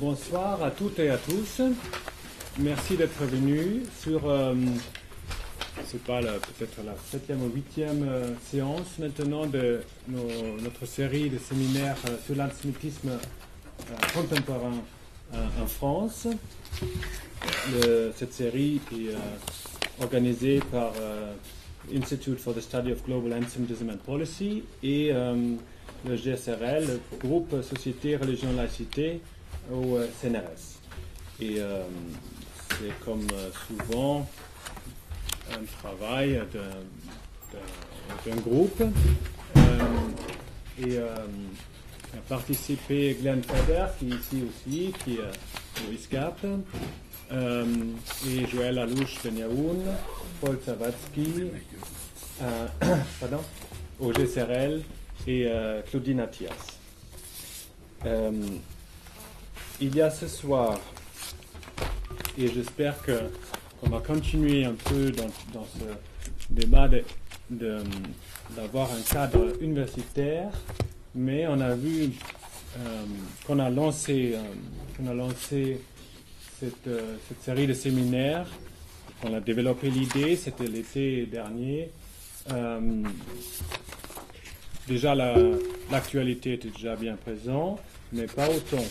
Bonsoir à toutes et à tous. Merci d'être venus sur, c'est pas peut-être la 7e ou 8e séance maintenant de notre série de séminaires sur l'antisémitisme contemporain en France. Cette série est organisée par Institute for the Study of Global Antisemitism and Policy et le GSRL, le groupe Société, Religion, Laïcité au CNRS. Et c'est comme souvent un travail d'un groupe. Et a participé Glenn Feder, qui est ici aussi, qui est au ISCAP, et Joël Alouche de Niaoun, Paul Savatsky, au GSRL, et Claudine Attias. Il y a ce soir, et j'espère qu'on va continuer un peu dans ce débat d'avoir un cadre universitaire, mais on a vu qu'on a lancé cette série de séminaires, on a développé l'idée, c'était l'été dernier. Déjà l'actualité était déjà bien présente, mais pas autant.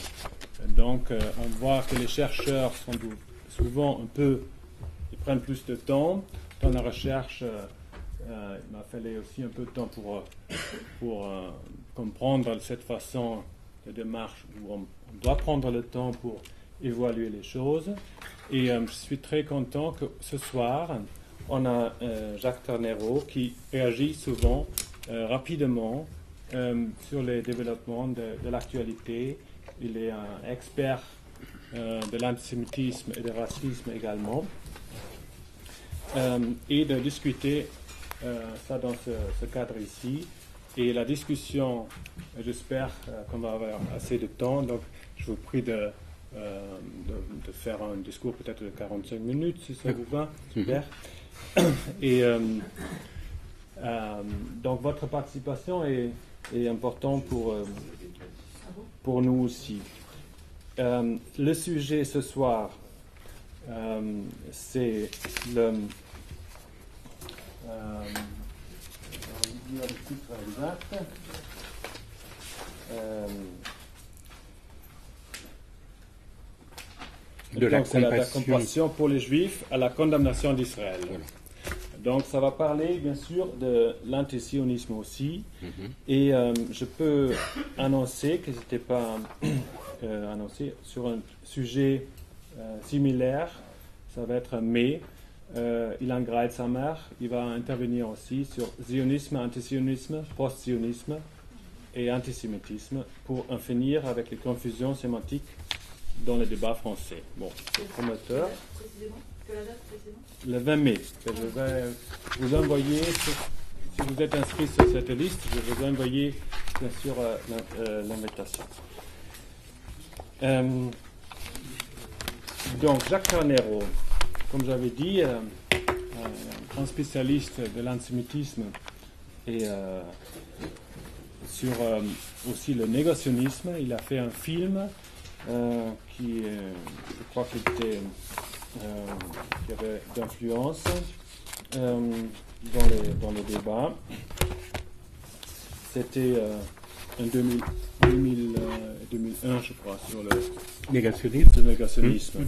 Donc on voit que les chercheurs sont souvent ils prennent plus de temps. Dans la recherche, il m'a fallu aussi un peu de temps pour comprendre cette façon de démarche où on doit prendre le temps pour évaluer les choses. Et je suis très content que ce soir, on a Jacques Tornero qui réagit souvent rapidement sur les développements de l'actualité. Il est un expert de l'antisémitisme et du racisme également. Et de discuter ça dans ce cadre ici. Et la discussion, j'espère qu'on va avoir assez de temps. Donc, je vous prie de faire un discours peut-être de 45 minutes, si ça vous va. Super. Et donc, votre participation est importante pour nous aussi. Le sujet ce soir, c'est le titre exact. C'est la compassion pour les Juifs à la condamnation d'Israël. Voilà. Donc ça va parler bien sûr de l'antisionisme aussi. Et je peux annoncer que ce n'était pas annoncé sur un sujet similaire. Ça va être mai. Ilan Greitsamer, il va intervenir aussi sur zionisme, antisionisme, post-zionisme et antisémitisme pour en finir avec les confusions sémantiques dans le débat français. Bon, c'est prometteur. Le 20 mai. Je vais vous envoyer, si vous êtes inscrit sur cette liste, je vais vous envoyer bien sûr l'invitation. Donc, Jacques Tornero, comme j'avais dit, un grand spécialiste de l'antisémitisme et sur aussi le négationnisme. Il a fait un film qui, je crois, qui avait d'influence dans le débat. C'était en 2001, je crois, sur le négationnisme.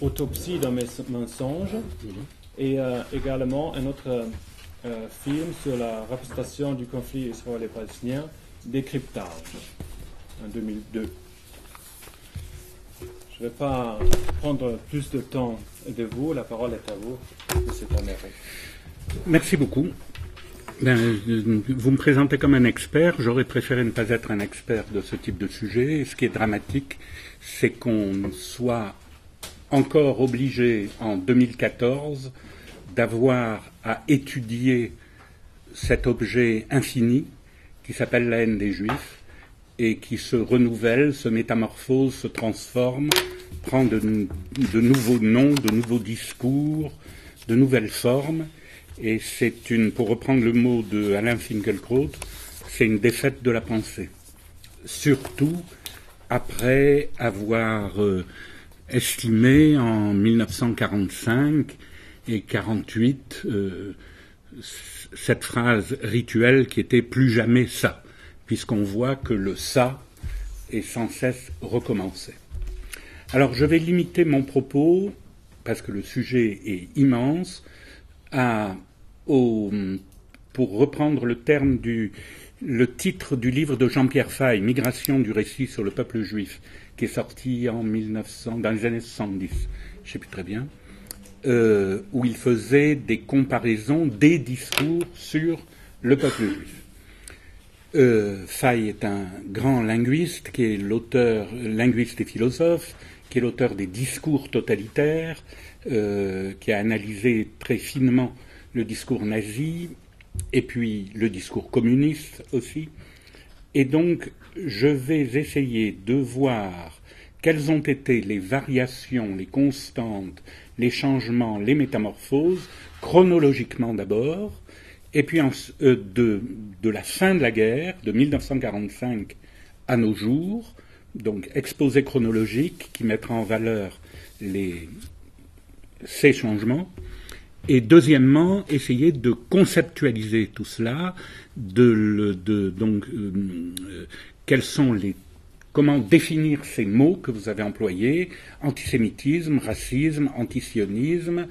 Autopsie d'un mensonge et également un autre film sur la représentation du conflit israélo-palestinien, Décryptage, en 2002. Je ne vais pas prendre plus de temps de vous, la parole est à vous, M. Tornero. Merci beaucoup. Vous me présentez comme un expert, j'aurais préféré ne pas être un expert de ce type de sujet. Ce qui est dramatique, c'est qu'on soit encore obligé en 2014 d'avoir à étudier cet objet infini qui s'appelle la haine des Juifs et qui se renouvelle, se métamorphose, se transforme, prend de nouveaux noms, de nouveaux discours, de nouvelles formes. Et c'est pour reprendre le mot de Alain Finkielkraut, c'est une défaite de la pensée. Surtout après avoir estimé en 1945 et 48 cette phrase rituelle qui était « plus jamais ça », puisqu'on voit que le « ça » est sans cesse recommencé. Alors je vais limiter mon propos, parce que le sujet est immense, pour reprendre le titre du livre de Jean-Pierre Faye, « Migration du récit sur le peuple juif », qui est sorti dans les années 70, je ne sais plus très bien, où il faisait des comparaisons des discours sur le peuple juif. Faye est un grand linguiste, qui est l'auteur, linguiste et philosophe, qui est l'auteur des discours totalitaires, qui a analysé très finement le discours nazi, et puis le discours communiste aussi. Et donc, je vais essayer de voir quelles ont été les variations, les constantes, les changements, les métamorphoses, chronologiquement d'abord, et puis de la fin de la guerre, de 1945 à nos jours, donc exposé chronologique qui mettra en valeur ces changements. Et deuxièmement, essayer de conceptualiser tout cela, comment définir ces mots que vous avez employés, antisémitisme, racisme, antisionisme,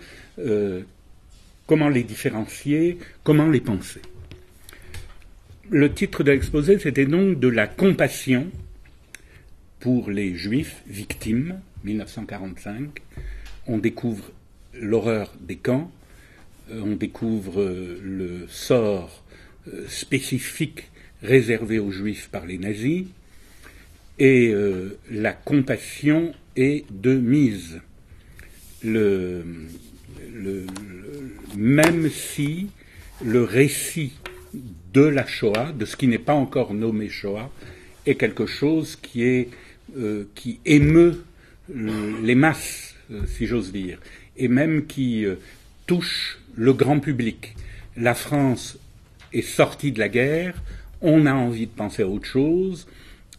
comment les différencier, comment les penser. Le titre de l'exposé, c'était donc de la compassion pour les Juifs victimes, 1945. On découvre l'horreur des camps, on découvre le sort spécifique réservé aux Juifs par les nazis, et la compassion est de mise. Même si le récit de la Shoah, de ce qui n'est pas encore nommé Shoah, est quelque chose qui émeut les masses, si j'ose dire, et même qui touche le grand public. La France est sortie de la guerre, on a envie de penser à autre chose,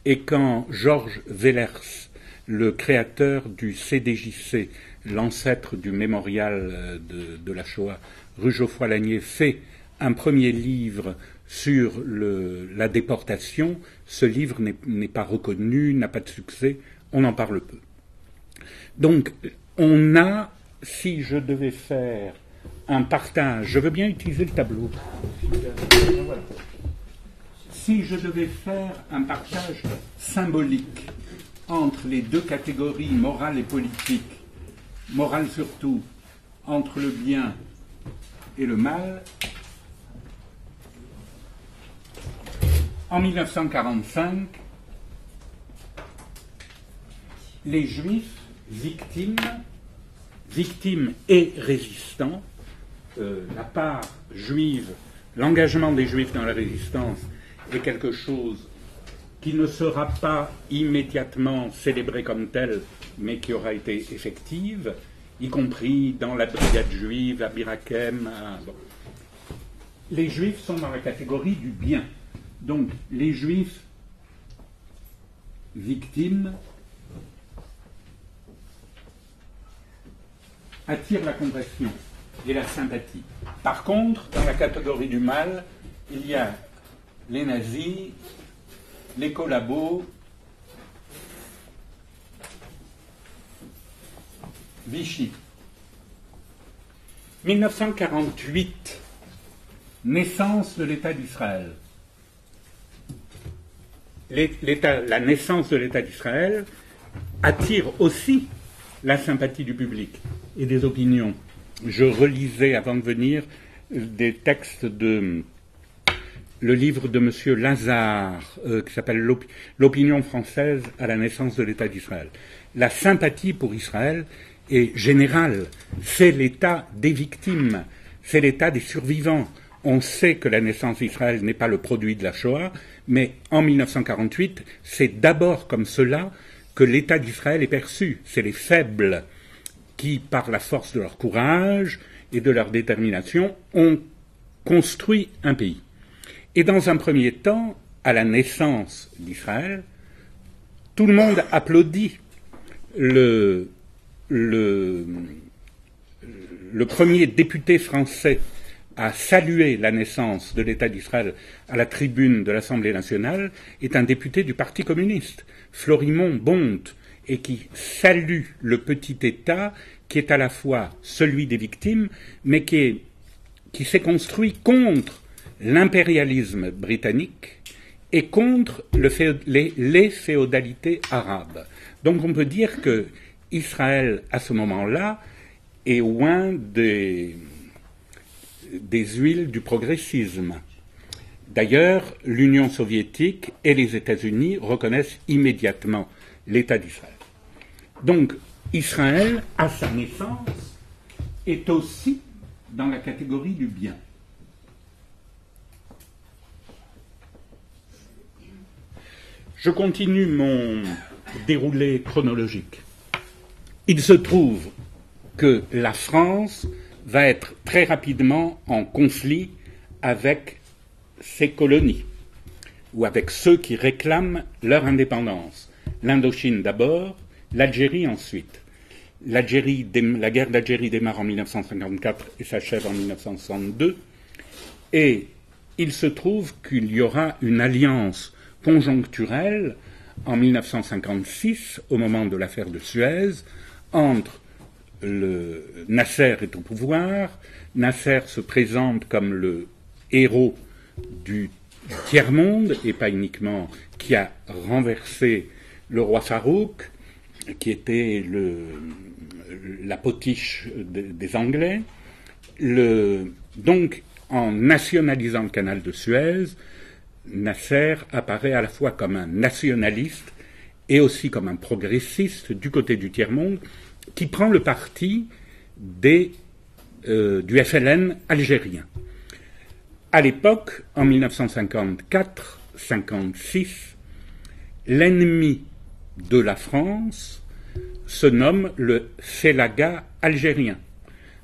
et quand Georges Wellers, le créateur du CDJC, l'ancêtre du mémorial de la Shoah, rue Geoffroy-Lanier, fait un premier livre sur la déportation, ce livre n'est pas reconnu, n'a pas de succès, on en parle peu. Donc, on a, si je devais faire un partage, je veux bien utiliser le tableau. Voilà. Si je devais faire un partage symbolique entre les deux catégories morale et politique, morale surtout, entre le bien et le mal, en 1945, les Juifs victimes et résistants, la part juive, l'engagement des Juifs dans la résistance est quelque chose qui ne sera pas immédiatement célébré comme tel, mais qui aura été effective, y compris dans la brigade juive, à Birakem. Bon. Les Juifs sont dans la catégorie du bien. Donc, les Juifs victimes attirent la compassion et la sympathie. Par contre, dans la catégorie du mal, il y a les nazis, les collabos, Vichy. 1948, naissance de l'État d'Israël. La naissance de l'État d'Israël attire aussi la sympathie du public et des opinions. Je relisais avant de venir des textes le livre de M. Lazare, qui s'appelle L'opinion française à la naissance de l'État d'Israël. La sympathie pour Israël est générale. C'est l'État des victimes, c'est l'État des survivants. On sait que la naissance d'Israël n'est pas le produit de la Shoah, mais en 1948, c'est d'abord comme cela que l'État d'Israël est perçu. C'est les faibles qui, par la force de leur courage et de leur détermination, ont construit un pays. Et dans un premier temps, à la naissance d'Israël, tout le monde applaudit le premier député français à saluer la naissance de l'État d'Israël à la tribune de l'Assemblée nationale est un député du Parti communiste, Florimond Bonte, et qui salue le petit État qui est à la fois celui des victimes, mais qui s'est construit l'impérialisme britannique et contre les féodalités arabes. Donc on peut dire que Israël, à ce moment-là, est loin des huiles du progressisme. D'ailleurs, l'Union soviétique et les États-Unis reconnaissent immédiatement l'État d'Israël. Donc, Israël, à sa naissance, est aussi dans la catégorie du bien. Je continue mon déroulé chronologique. Il se trouve que la France va être très rapidement en conflit avec ses colonies, ou avec ceux qui réclament leur indépendance. L'Indochine d'abord, l'Algérie ensuite. La guerre d'Algérie démarre en 1954 et s'achève en 1962, et il se trouve qu'il y aura une alliance conjoncturelle en 1956, au moment de l'affaire de Suez, entre Nasser est au pouvoir. Nasser se présente comme le héros du tiers-monde, et pas uniquement, qui a renversé le roi Farouk, qui était la potiche des Anglais. Donc, en nationalisant le canal de Suez, Nasser apparaît à la fois comme un nationaliste et aussi comme un progressiste du côté du tiers-monde, qui prend le parti du FLN algérien. À l'époque, en 1954-56, l'ennemi de la France se nomme le Félaga algérien.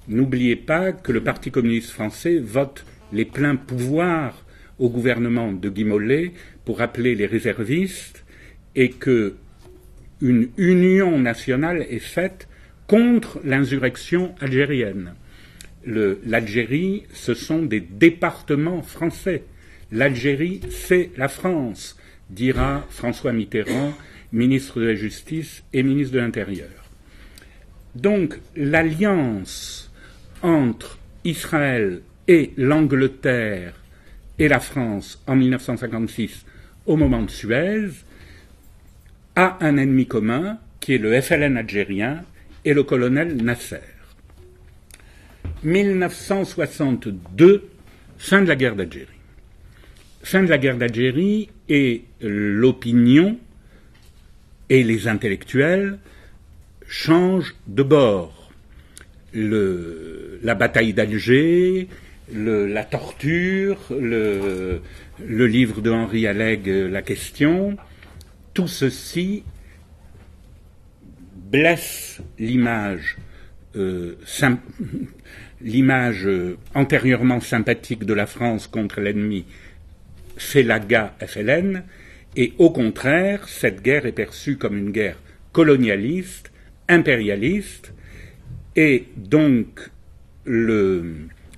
N'oubliez pas que le Parti communiste français vote les pleins pouvoirs au gouvernement de Guy Mollet pour appeler les réservistes, et que une union nationale est faite contre l'insurrection algérienne. L'Algérie, ce sont des départements français. L'Algérie, c'est la France, dira François Mitterrand, ministre de la Justice et ministre de l'Intérieur. Donc, l'alliance entre Israël et l'Angleterre et la France en 1956, au moment de Suez, a un ennemi commun qui est le FLN algérien et le colonel Nasser. 1962, fin de la guerre d'Algérie. Fin de la guerre d'Algérie, et l'opinion et les intellectuels changent de bord. La bataille d'Alger, la torture, le livre de Henri Alleg, La question, tout ceci blesse l'image antérieurement sympathique de la France contre l'ennemi Félaga-FLN, et au contraire, cette guerre est perçue comme une guerre colonialiste, impérialiste, et donc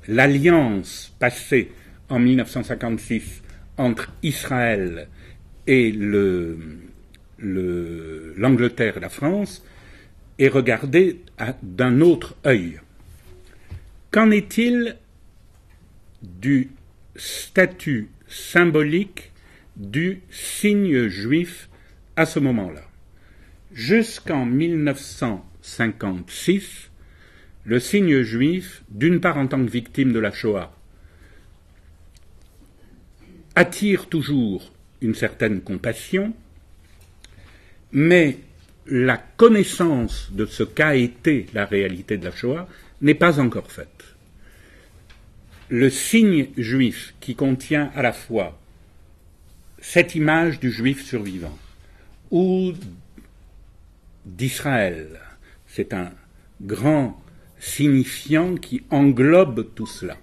l'alliance passée en 1956 entre Israël et l'Angleterre et la France est regardée d'un autre œil. Qu'en est-il du statut symbolique du signe juif à ce moment-là? Jusqu'en 1956, le signe juif, d'une part en tant que victime de la Shoah, attire toujours une certaine compassion, mais la connaissance de ce qu'a été la réalité de la Shoah n'est pas encore faite. Le signe juif, qui contient à la fois cette image du juif survivant ou d'Israël, c'est un grand signifiant qui englobe tout cela.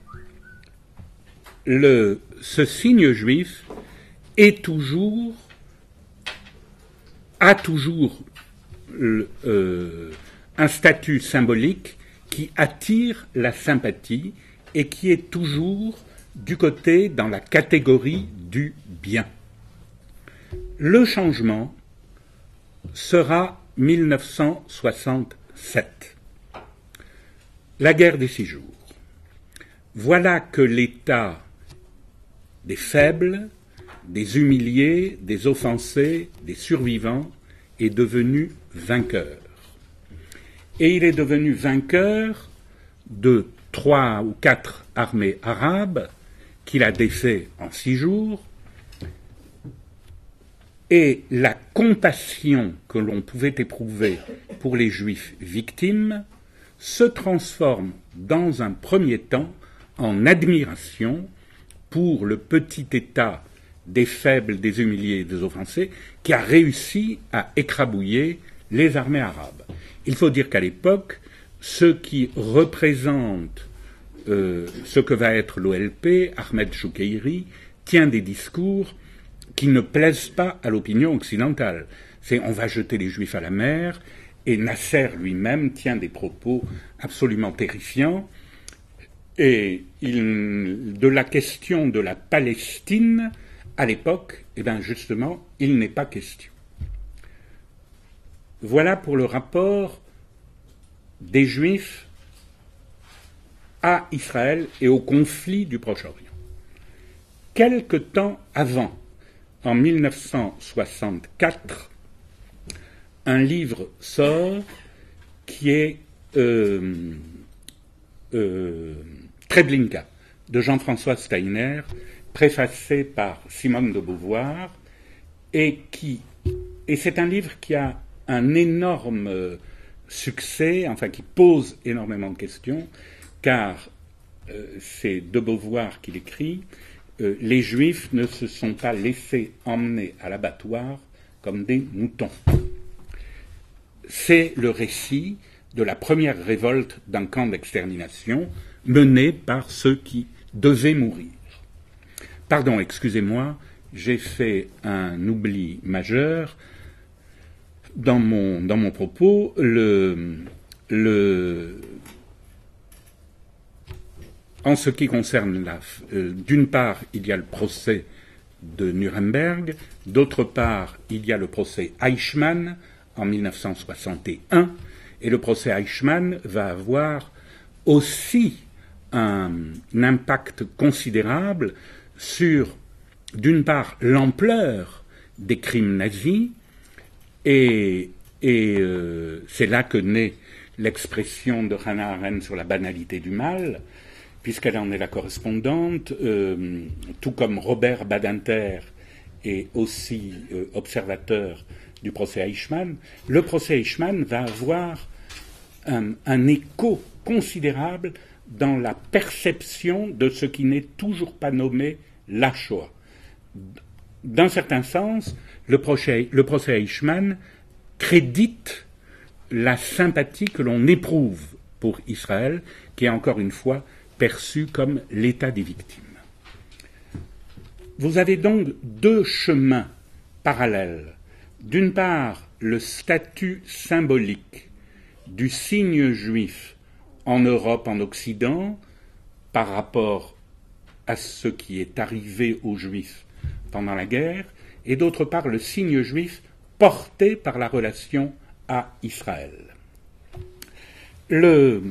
Ce signe juif est toujours a toujours un statut symbolique qui attire la sympathie et qui est toujours du côté, dans la catégorie du bien. Le changement sera 1967. La guerre des 6 jours. Voilà que l'État des faibles, des humiliés, des offensés, des survivants est devenu vainqueur. Et il est devenu vainqueur de 3 ou 4 armées arabes qu'il a défait en 6 jours, et la compassion que l'on pouvait éprouver pour les Juifs victimes se transforme dans un premier temps en admiration pour le petit État des faibles, des humiliés et des offensés qui a réussi à écrabouiller les armées arabes. Il faut dire qu'à l'époque, ceux qui représentent ce que va être l'OLP, Ahmed Choukeiri, tient des discours qui ne plaisent pas à l'opinion occidentale. C'est « on va jeter les Juifs à la mer », et Nasser lui-même tient des propos absolument terrifiants. Et de la question de la Palestine, à l'époque, eh bien justement, il n'est pas question. Voilà pour le rapport des Juifs à Israël et au conflit du Proche-Orient. Quelque temps avant, en 1964, un livre sort qui est Treblinka, de Jean-François Steiner, préfacé par Simone de Beauvoir, et c'est un livre qui a un énorme succès, enfin qui pose énormément de questions, car c'est de Beauvoir qui l'écrit, les Juifs ne se sont pas laissés emmener à l'abattoir comme des moutons. C'est le récit de la première révolte d'un camp d'extermination menée par ceux qui devaient mourir. Pardon, excusez-moi, j'ai fait un oubli majeur dans mon propos. En ce qui concerne d'une part, il y a le procès de Nuremberg, d'autre part, il y a le procès Eichmann en 1961, et le procès Eichmann va avoir aussi un impact considérable sur, d'une part, l'ampleur des crimes nazis, et c'est là que naît l'expression de Hannah Arendt sur la banalité du mal, puisqu'elle en est la correspondante, tout comme Robert Badinter est aussi observateur du procès Eichmann. Le procès Eichmann va avoir un écho considérable dans la perception de ce qui n'est toujours pas nommé la Shoah. D'un certain sens, le procès Eichmann crédite la sympathie que l'on éprouve pour Israël, qui est encore une fois perçu comme l'état des victimes. Vous avez donc deux chemins parallèles. D'une part, le statut symbolique du signe juif en Europe, en Occident, par rapport à ce qui est arrivé aux Juifs pendant la guerre, et d'autre part, le signe juif porté par la relation à Israël. Le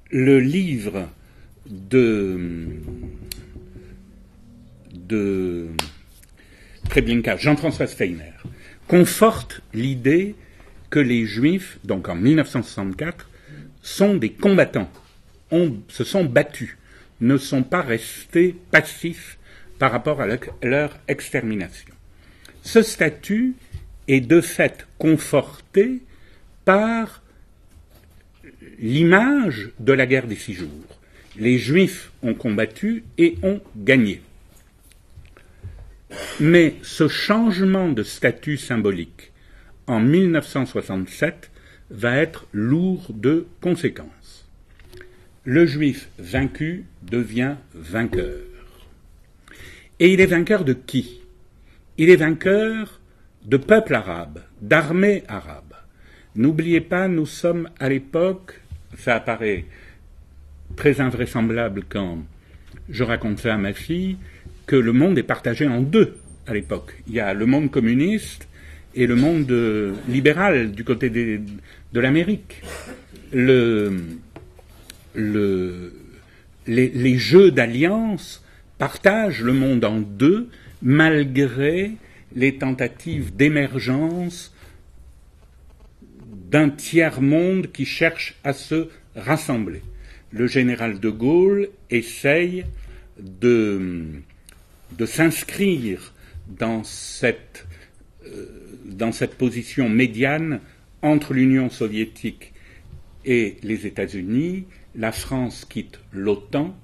livre de Treblinka, Jean-François Steiner, conforte l'idée que les Juifs, donc en 1964, sont des combattants, se sont battus, ne sont pas restés passifs par rapport à leur extermination. Ce statut est de fait conforté par l'image de la guerre des 6 jours. Les Juifs ont combattu et ont gagné. Mais ce changement de statut symbolique en 1967 va être lourd de conséquences. Le Juif vaincu devient vainqueur. Et il est vainqueur de qui ? il est vainqueur de peuples arabes, d'armées arabes. N'oubliez pas, nous sommes à l'époque, ça apparaît très invraisemblable quand je raconte ça à ma fille, que le monde est partagé en deux à l'époque. Il y a le monde communiste et le monde libéral du côté de l'Amérique. Les jeux d'alliance partagent le monde en deux, malgré les tentatives d'émergence d'un tiers-monde qui cherche à se rassembler. Le général de Gaulle essaye de s'inscrire dans cette position médiane entre l'Union soviétique et les États-Unis. La France quitte l'OTAN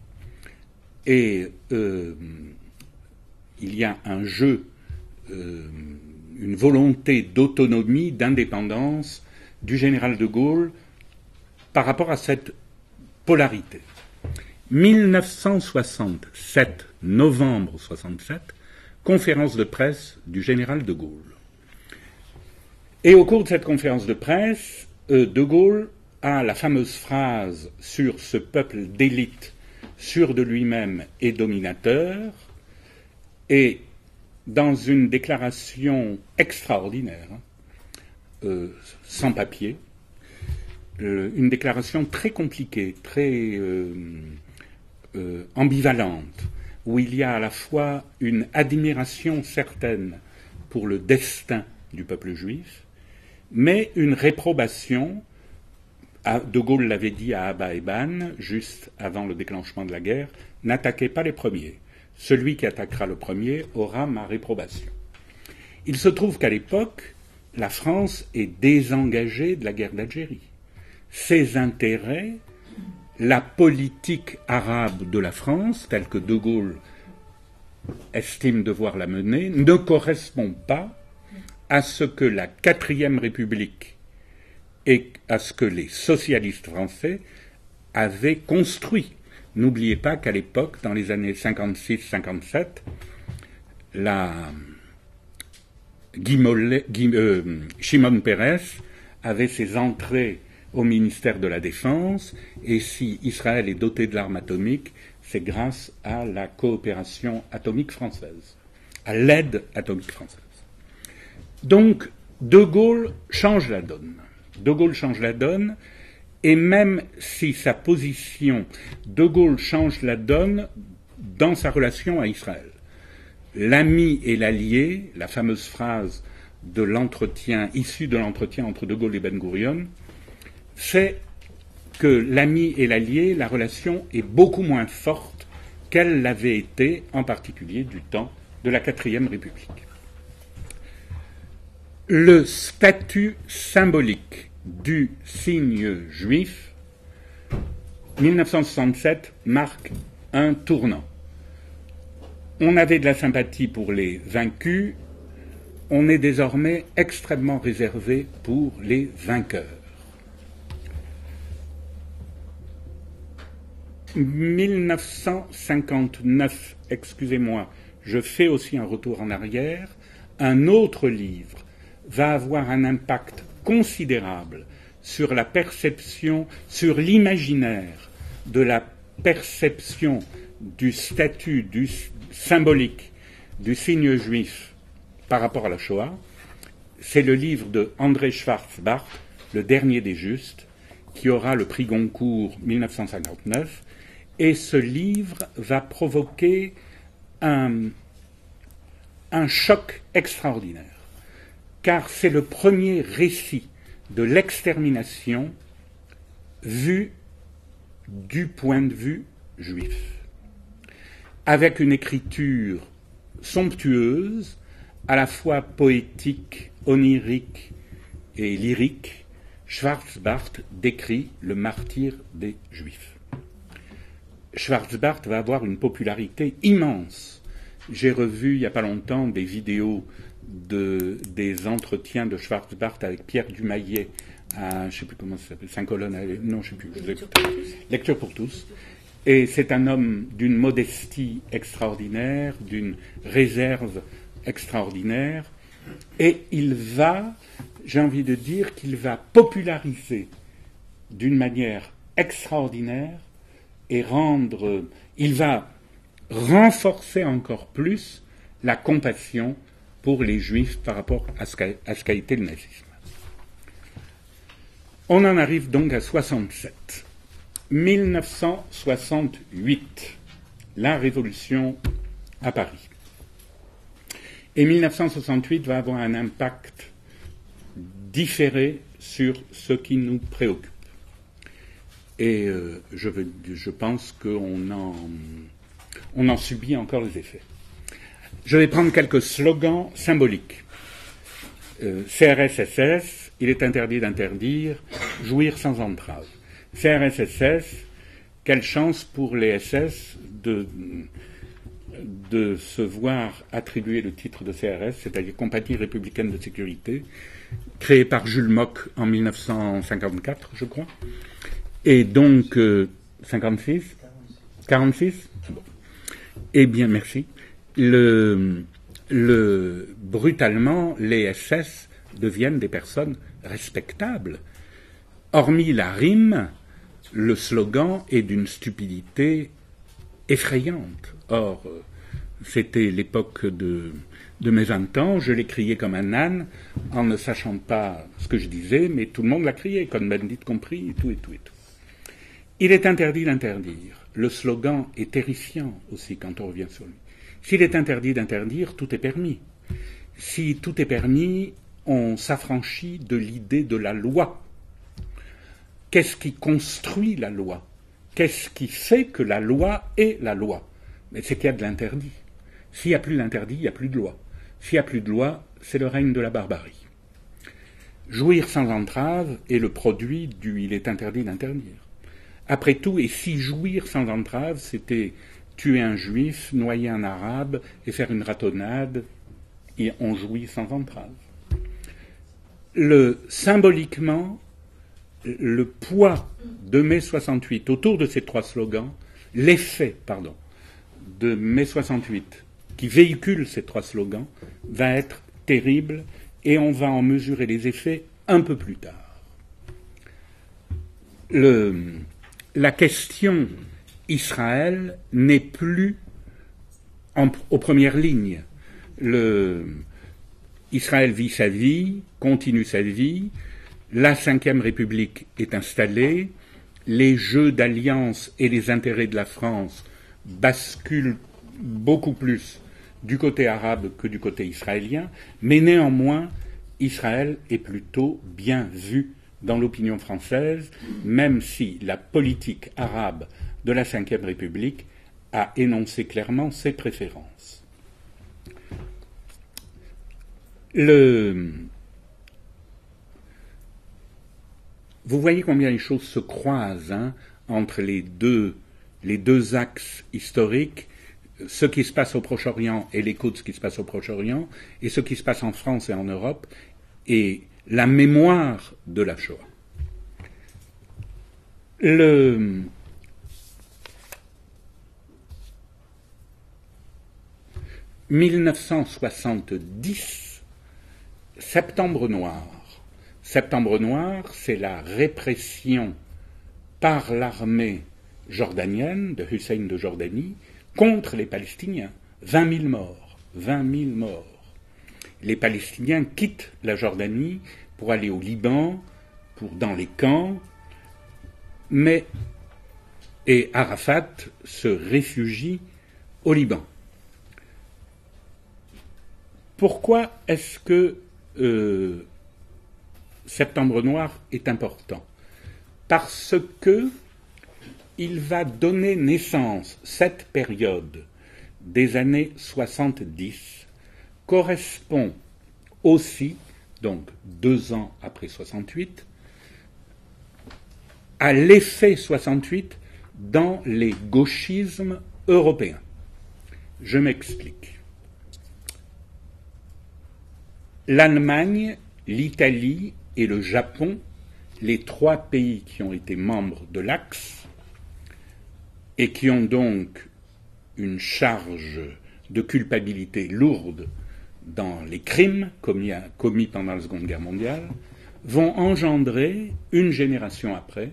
et il y a un jeu, une volonté d'autonomie, d'indépendance du général de Gaulle par rapport à cette polarité. 1967, novembre 67, conférence de presse du général de Gaulle. Et au cours de cette conférence de presse, de Gaulle a la fameuse phrase sur ce peuple d'élite, sûr de lui-même et dominateur, et dans une déclaration extraordinaire, sans papier, une déclaration très compliquée, très ambivalente, où il y a à la fois une admiration certaine pour le destin du peuple juif, mais une réprobation. De Gaulle l'avait dit à Abba Eban, juste avant le déclenchement de la guerre, « N'attaquez pas les premiers. Celui qui attaquera le premier aura ma réprobation. » Il se trouve qu'à l'époque, la France est désengagée de la guerre d'Algérie. Ses intérêts, la politique arabe de la France, telle que De Gaulle estime devoir la mener, ne correspond pas à ce que la 4e République et à ce que les socialistes français avaient construit. N'oubliez pas qu'à l'époque, dans les années 56-57, Shimon Peres avait ses entrées au ministère de la Défense, et si Israël est doté de l'arme atomique, c'est grâce à la coopération atomique française, à l'aide atomique française. Donc, De Gaulle change la donne. De Gaulle change la donne, et même si sa position, De Gaulle change la donne dans sa relation à Israël. L'ami et l'allié, la fameuse phrase de l'entretien, issue de l'entretien entre De Gaulle et Ben Gurion, c'est que l'ami et l'allié, la relation est beaucoup moins forte qu'elle l'avait été, en particulier du temps de la 4e République. Le statut symbolique du signe juif, 1967, marque un tournant. On avait de la sympathie pour les vaincus, on est désormais extrêmement réservé pour les vainqueurs. 1959, excusez-moi, je fais aussi un retour en arrière, un autre livre va avoir un impact considérable sur la perception, sur l'imaginaire de la perception du statut symbolique du signe juif par rapport à la Shoah. C'est le livre de André Schwarzbart, Le dernier des justes, qui aura le prix Goncourt 1959. Et ce livre va provoquer un choc extraordinaire, car c'est le premier récit de l'extermination vu du point de vue juif, avec une écriture somptueuse, à la fois poétique, onirique et lyrique. Schwarzbart décrit le martyre des Juifs. Schwarzbart va avoir une popularité immense. J'ai revu il n'y a pas longtemps des vidéos des entretiens de Schwarzbart avec Pierre Dumaillet à, je ne sais plus comment ça s'appelle, Saint-Colonne, non, je ne sais plus. Lecture pour tous. Et c'est un homme d'une modestie extraordinaire, d'une réserve extraordinaire, et il va, j'ai envie de dire qu'il va populariser d'une manière extraordinaire et il va renforcer encore plus la compassion pour les Juifs par rapport à ce qu'a été le nazisme. On en arrive donc à 67. 1968, la Révolution à Paris. Et 1968 va avoir un impact différé sur ce qui nous préoccupe. Et je pense qu'on en subit encore les effets. Je vais prendre quelques slogans symboliques. CRS-SS, il est interdit d'interdire, jouir sans entrave. CRS-SS, quelle chance pour les SS de se voir attribuer le titre de CRS, c'est-à-dire Compagnie républicaine de sécurité, créée par Jules Mock en 1954, je crois. Et donc, 56 46 bon. Eh bien, merci. Brutalement, les SS deviennent des personnes respectables. Hormis la rime, le slogan est d'une stupidité effrayante. Or, c'était l'époque de mes 20 ans, je l'ai crié comme un âne, en ne sachant pas ce que je disais, mais tout le monde l'a crié, Cohn-Bendit compris, et tout, et tout, et tout. Il est interdit d'interdire. Le slogan est terrifiant aussi quand on revient sur lui. S'il est interdit d'interdire, tout est permis. Si tout est permis, on s'affranchit de l'idée de la loi. Qu'est-ce qui construit la loi? Qu'est-ce qui fait que la loi est la loi? Mais c'est qu'il y a de l'interdit. S'il n'y a plus d'interdit, il n'y a plus de loi. S'il n'y a plus de loi, c'est le règne de la barbarie. Jouir sans entrave est le produit du « il est interdit d'interdire ». Après tout, et si jouir sans entrave, c'était tuer un juif, noyer un arabe et faire une ratonnade, et on jouit sans entrave. Symboliquement, le poids de mai 68 autour de ces trois slogans, l'effet, de mai 68 qui véhicule ces trois slogans, va être terrible et on va en mesurer les effets un peu plus tard. La question Israël n'est plus aux premières lignes. Israël vit sa vie, continue sa vie, la Ve République est installée, les jeux d'alliance et les intérêts de la France basculent beaucoup plus du côté arabe que du côté israélien, mais néanmoins, Israël est plutôt bien vu dans l'opinion française, même si la politique arabe de la Ve République a énoncé clairement ses préférences. Vous voyez combien les choses se croisent entre les deux axes historiques, ce qui se passe au Proche-Orient et l'écho de ce qui se passe au Proche-Orient, et ce qui se passe en France et en Europe, et la mémoire de la Shoah. 1970, Septembre Noir. Septembre Noir, c'est la répression par l'armée jordanienne de Hussein de Jordanie contre les Palestiniens. 20 000 morts. 20 000 morts. Les Palestiniens quittent la Jordanie pour aller au Liban, dans les camps, et Arafat se réfugie au Liban. Pourquoi est-ce que Septembre Noir est important? Parce que il va donner naissance, cette période des années 70 correspond aussi, donc 2 ans après 68, à l'effet 68 dans les gauchismes européens. Je m'explique. L'Allemagne, l'Italie et le Japon, les 3 pays qui ont été membres de l'Axe et qui ont donc une charge de culpabilité lourde dans les crimes commis pendant la Seconde Guerre mondiale, vont engendrer une génération après,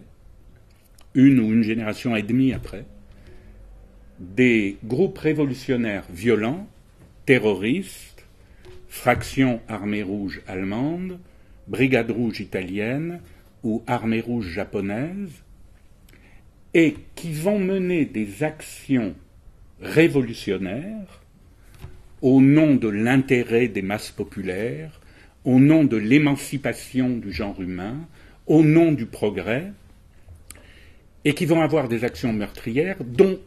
une ou une génération et demie après, des groupes révolutionnaires violents, terroristes, fractions armée rouge allemande, brigade rouge italienne ou armée rouge japonaise, et qui vont mener des actions révolutionnaires au nom de l'intérêt des masses populaires, au nom de l'émancipation du genre humain, au nom du progrès, et qui vont avoir des actions meurtrières dont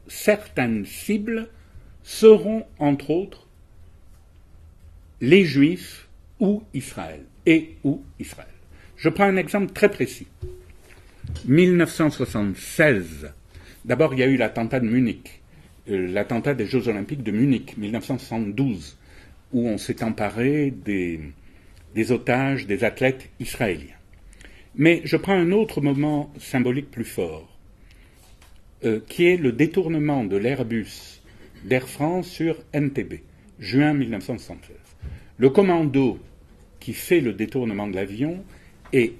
certaines cibles seront, entre autres, les Juifs ou Israël, ou Israël. Je prends un exemple très précis. 1976, d'abord il y a eu l'attentat de Munich, l'attentat des Jeux Olympiques de Munich, 1972, où on s'est emparé des otages des athlètes israéliens. Mais je prends un autre moment symbolique plus fort, qui est le détournement de l'Airbus d'Air France sur NTB, juin 1976. Le commando qui fait le détournement de l'avion est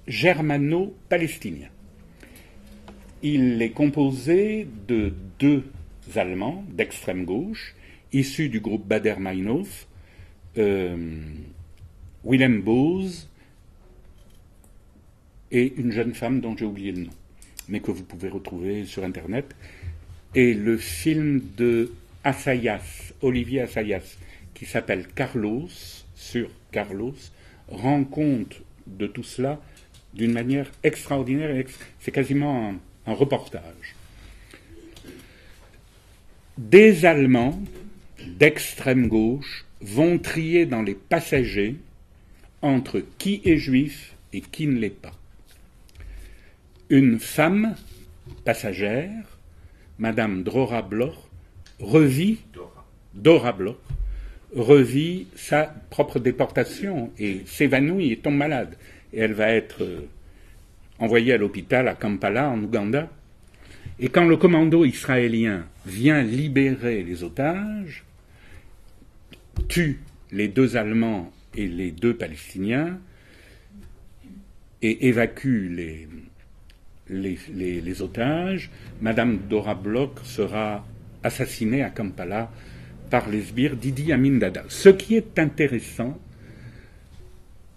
germano-palestinien. Il est composé de 2 Allemands d'extrême gauche, issus du groupe Baader-Meinhof, Willem Bose et une jeune femme dont j'ai oublié le nom, mais que vous pouvez retrouver sur Internet. Et le film de Olivier Assayas, qui s'appelle Carlos, sur Carlos, rend compte de tout cela d'une manière extraordinaire. C'est quasiment un reportage. Des Allemands d'extrême gauche vont trier dans les passagers entre qui est juif et qui ne l'est pas. Une femme passagère, Madame Dora Bloch, revit sa propre déportation et s'évanouit et tombe malade. Et elle va être envoyée à l'hôpital à Kampala, en Ouganda. Et quand le commando israélien vient libérer les otages, tue les 2 Allemands et les 2 Palestiniens et évacue les otages, Madame Dora Bloch sera assassinée à Kampala par les sbires d'Idi Amin Dada. Ce qui est intéressant,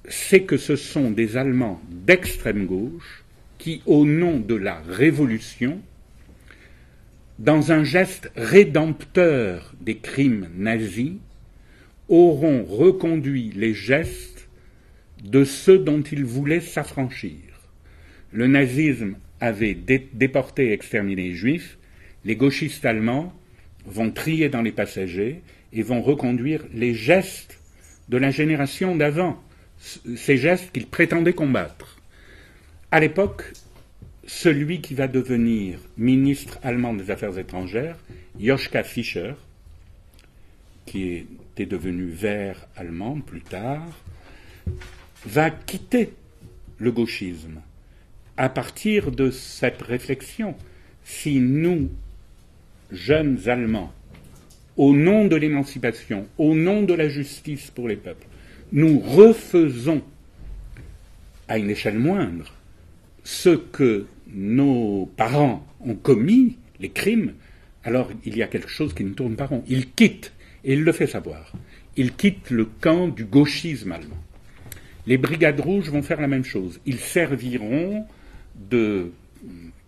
c'est que ce sont des Allemands d'extrême gauche qui, au nom de la révolution, dans un geste rédempteur des crimes nazis, auront reconduit les gestes de ceux dont ils voulaient s'affranchir. Le nazisme avait déporté et exterminé les Juifs, les gauchistes allemands vont trier dans les passagers et vont reconduire les gestes de la génération d'avant, ces gestes qu'ils prétendaient combattre. À l'époque, celui qui va devenir ministre allemand des Affaires étrangères, Joschka Fischer, qui était devenu vert allemand plus tard, va quitter le gauchisme à partir de cette réflexion. Si nous, jeunes Allemands, au nom de l'émancipation, au nom de la justice pour les peuples, nous refaisons, à une échelle moindre, ce que nos parents ont commis, les crimes, alors il y a quelque chose qui ne tourne pas rond. Il quitte, et il le fait savoir, il quitte le camp du gauchisme allemand. Les brigades rouges vont faire la même chose. Ils serviront de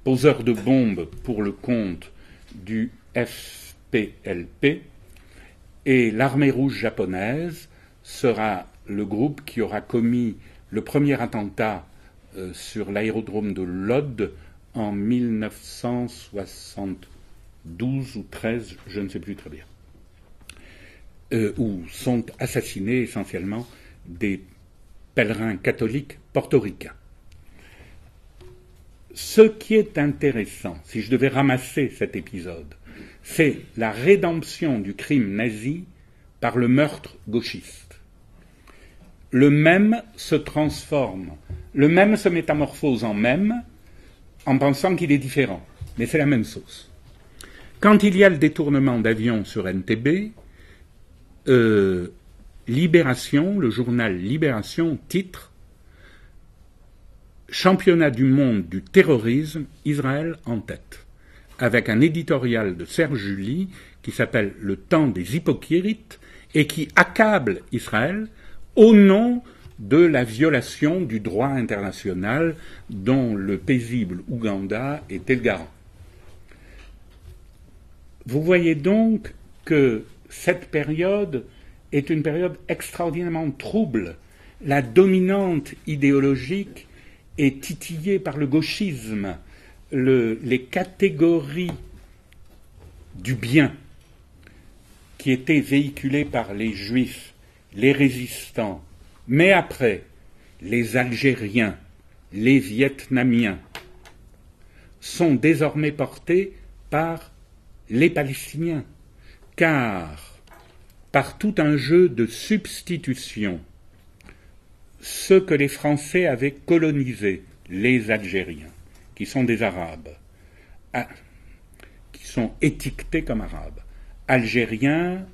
poseurs de bombes pour le compte du FPLP, et l'armée rouge japonaise sera le groupe qui aura commis le premier attentat sur l'aérodrome de Lod en 1972 ou 13, je ne sais plus très bien, où sont assassinés essentiellement des pèlerins catholiques portoricains. Ce qui est intéressant, si je devais ramasser cet épisode, c'est la rédemption du crime nazi par le meurtre gauchiste. Le même se transforme, le même se métamorphose en même, en pensant qu'il est différent, mais c'est la même sauce. Quand il y a le détournement d'avions sur NTB, Libération, le journal Libération, titre « Championnat du monde du terrorisme, Israël en tête », avec un éditorial de Serge July qui s'appelle « Le temps des hypocrites » et qui accable Israël au nom de la violation du droit international dont le paisible Ouganda était le garant. Vous voyez donc que cette période est une période extraordinairement trouble. La dominante idéologique est titillée par le gauchisme. Les catégories du bien qui étaient véhiculées par les Juifs, les résistants, mais après, les Algériens, les Vietnamiens, sont désormais portés par les Palestiniens, car par tout un jeu de substitution, ceux que les Français avaient colonisés, les Algériens, qui sont des Arabes, qui sont étiquetés comme Arabes, Algériens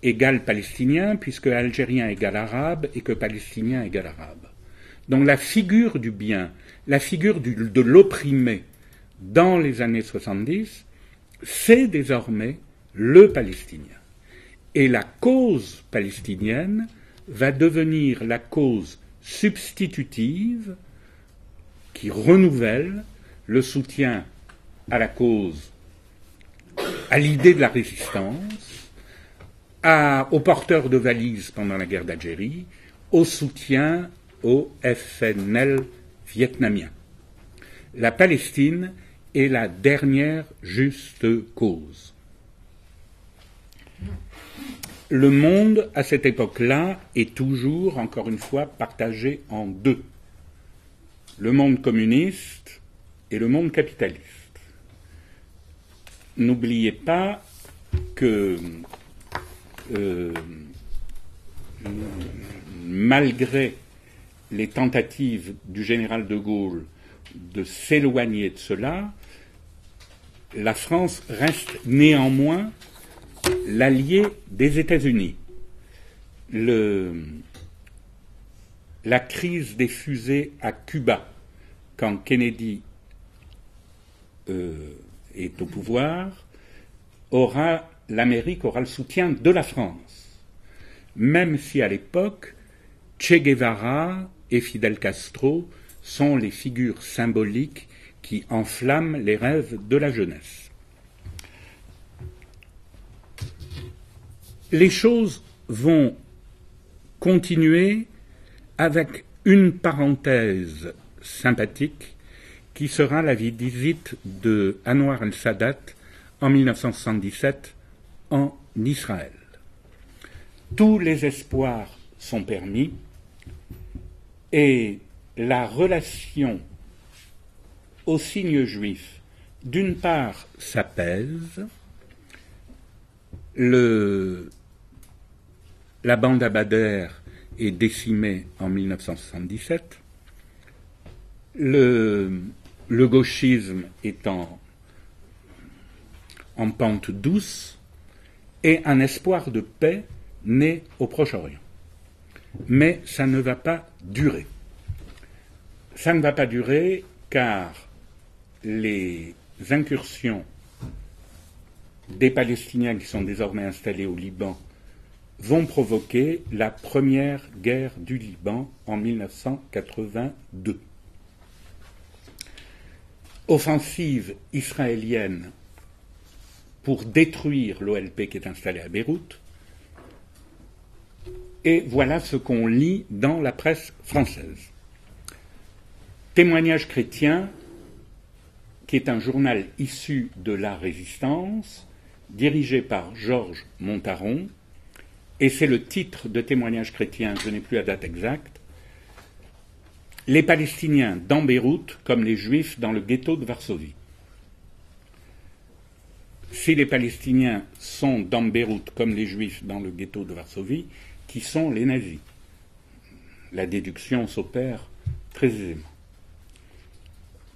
égale Palestinien, puisque Algérien égale Arabe et que Palestinien égale Arabe. Donc la figure du bien, la figure de l'opprimé dans les années 70, c'est désormais le Palestinien. Et la cause palestinienne va devenir la cause substitutive qui renouvelle le soutien à la cause, à l'idée de la résistance, aux porteurs de valises pendant la guerre d'Algérie, au soutien au FNL vietnamien. La Palestine est la dernière juste cause. Le monde, à cette époque-là, est toujours, encore une fois, partagé en deux. Le monde communiste et le monde capitaliste. N'oubliez pas que malgré les tentatives du général de Gaulle de s'éloigner de cela, la France reste néanmoins l'allié des États-Unis. La crise des fusées à Cuba, quand Kennedy est au pouvoir, l'Amérique aura le soutien de la France. Même si à l'époque, Che Guevara et Fidel Castro sont les figures symboliques qui enflamment les rêves de la jeunesse. Les choses vont continuer avec une parenthèse sympathique qui sera la visite de Anwar el-Sadat en 1977 en Israël. Tous les espoirs sont permis et la relation au signe juif, d'une part, s'apaise, la bande Abadère est décimée en 1977, le gauchisme est en pente douce, et un espoir de paix naît au Proche-Orient. Mais ça ne va pas durer. Ça ne va pas durer car les incursions des Palestiniens qui sont désormais installés au Liban vont provoquer la première guerre du Liban en 1982. Offensive israélienne pour détruire l'OLP qui est installé à Beyrouth. Et voilà ce qu'on lit dans la presse française. Témoignage chrétien, qui est un journal issu de la Résistance, dirigé par Georges Montaron, et c'est le titre de Témoignage chrétien, je n'ai plus la date exacte, les Palestiniens dans Beyrouth comme les Juifs dans le ghetto de Varsovie. Si les Palestiniens sont dans Beyrouth comme les Juifs dans le ghetto de Varsovie, qui sont les nazis? La déduction s'opère très aisément.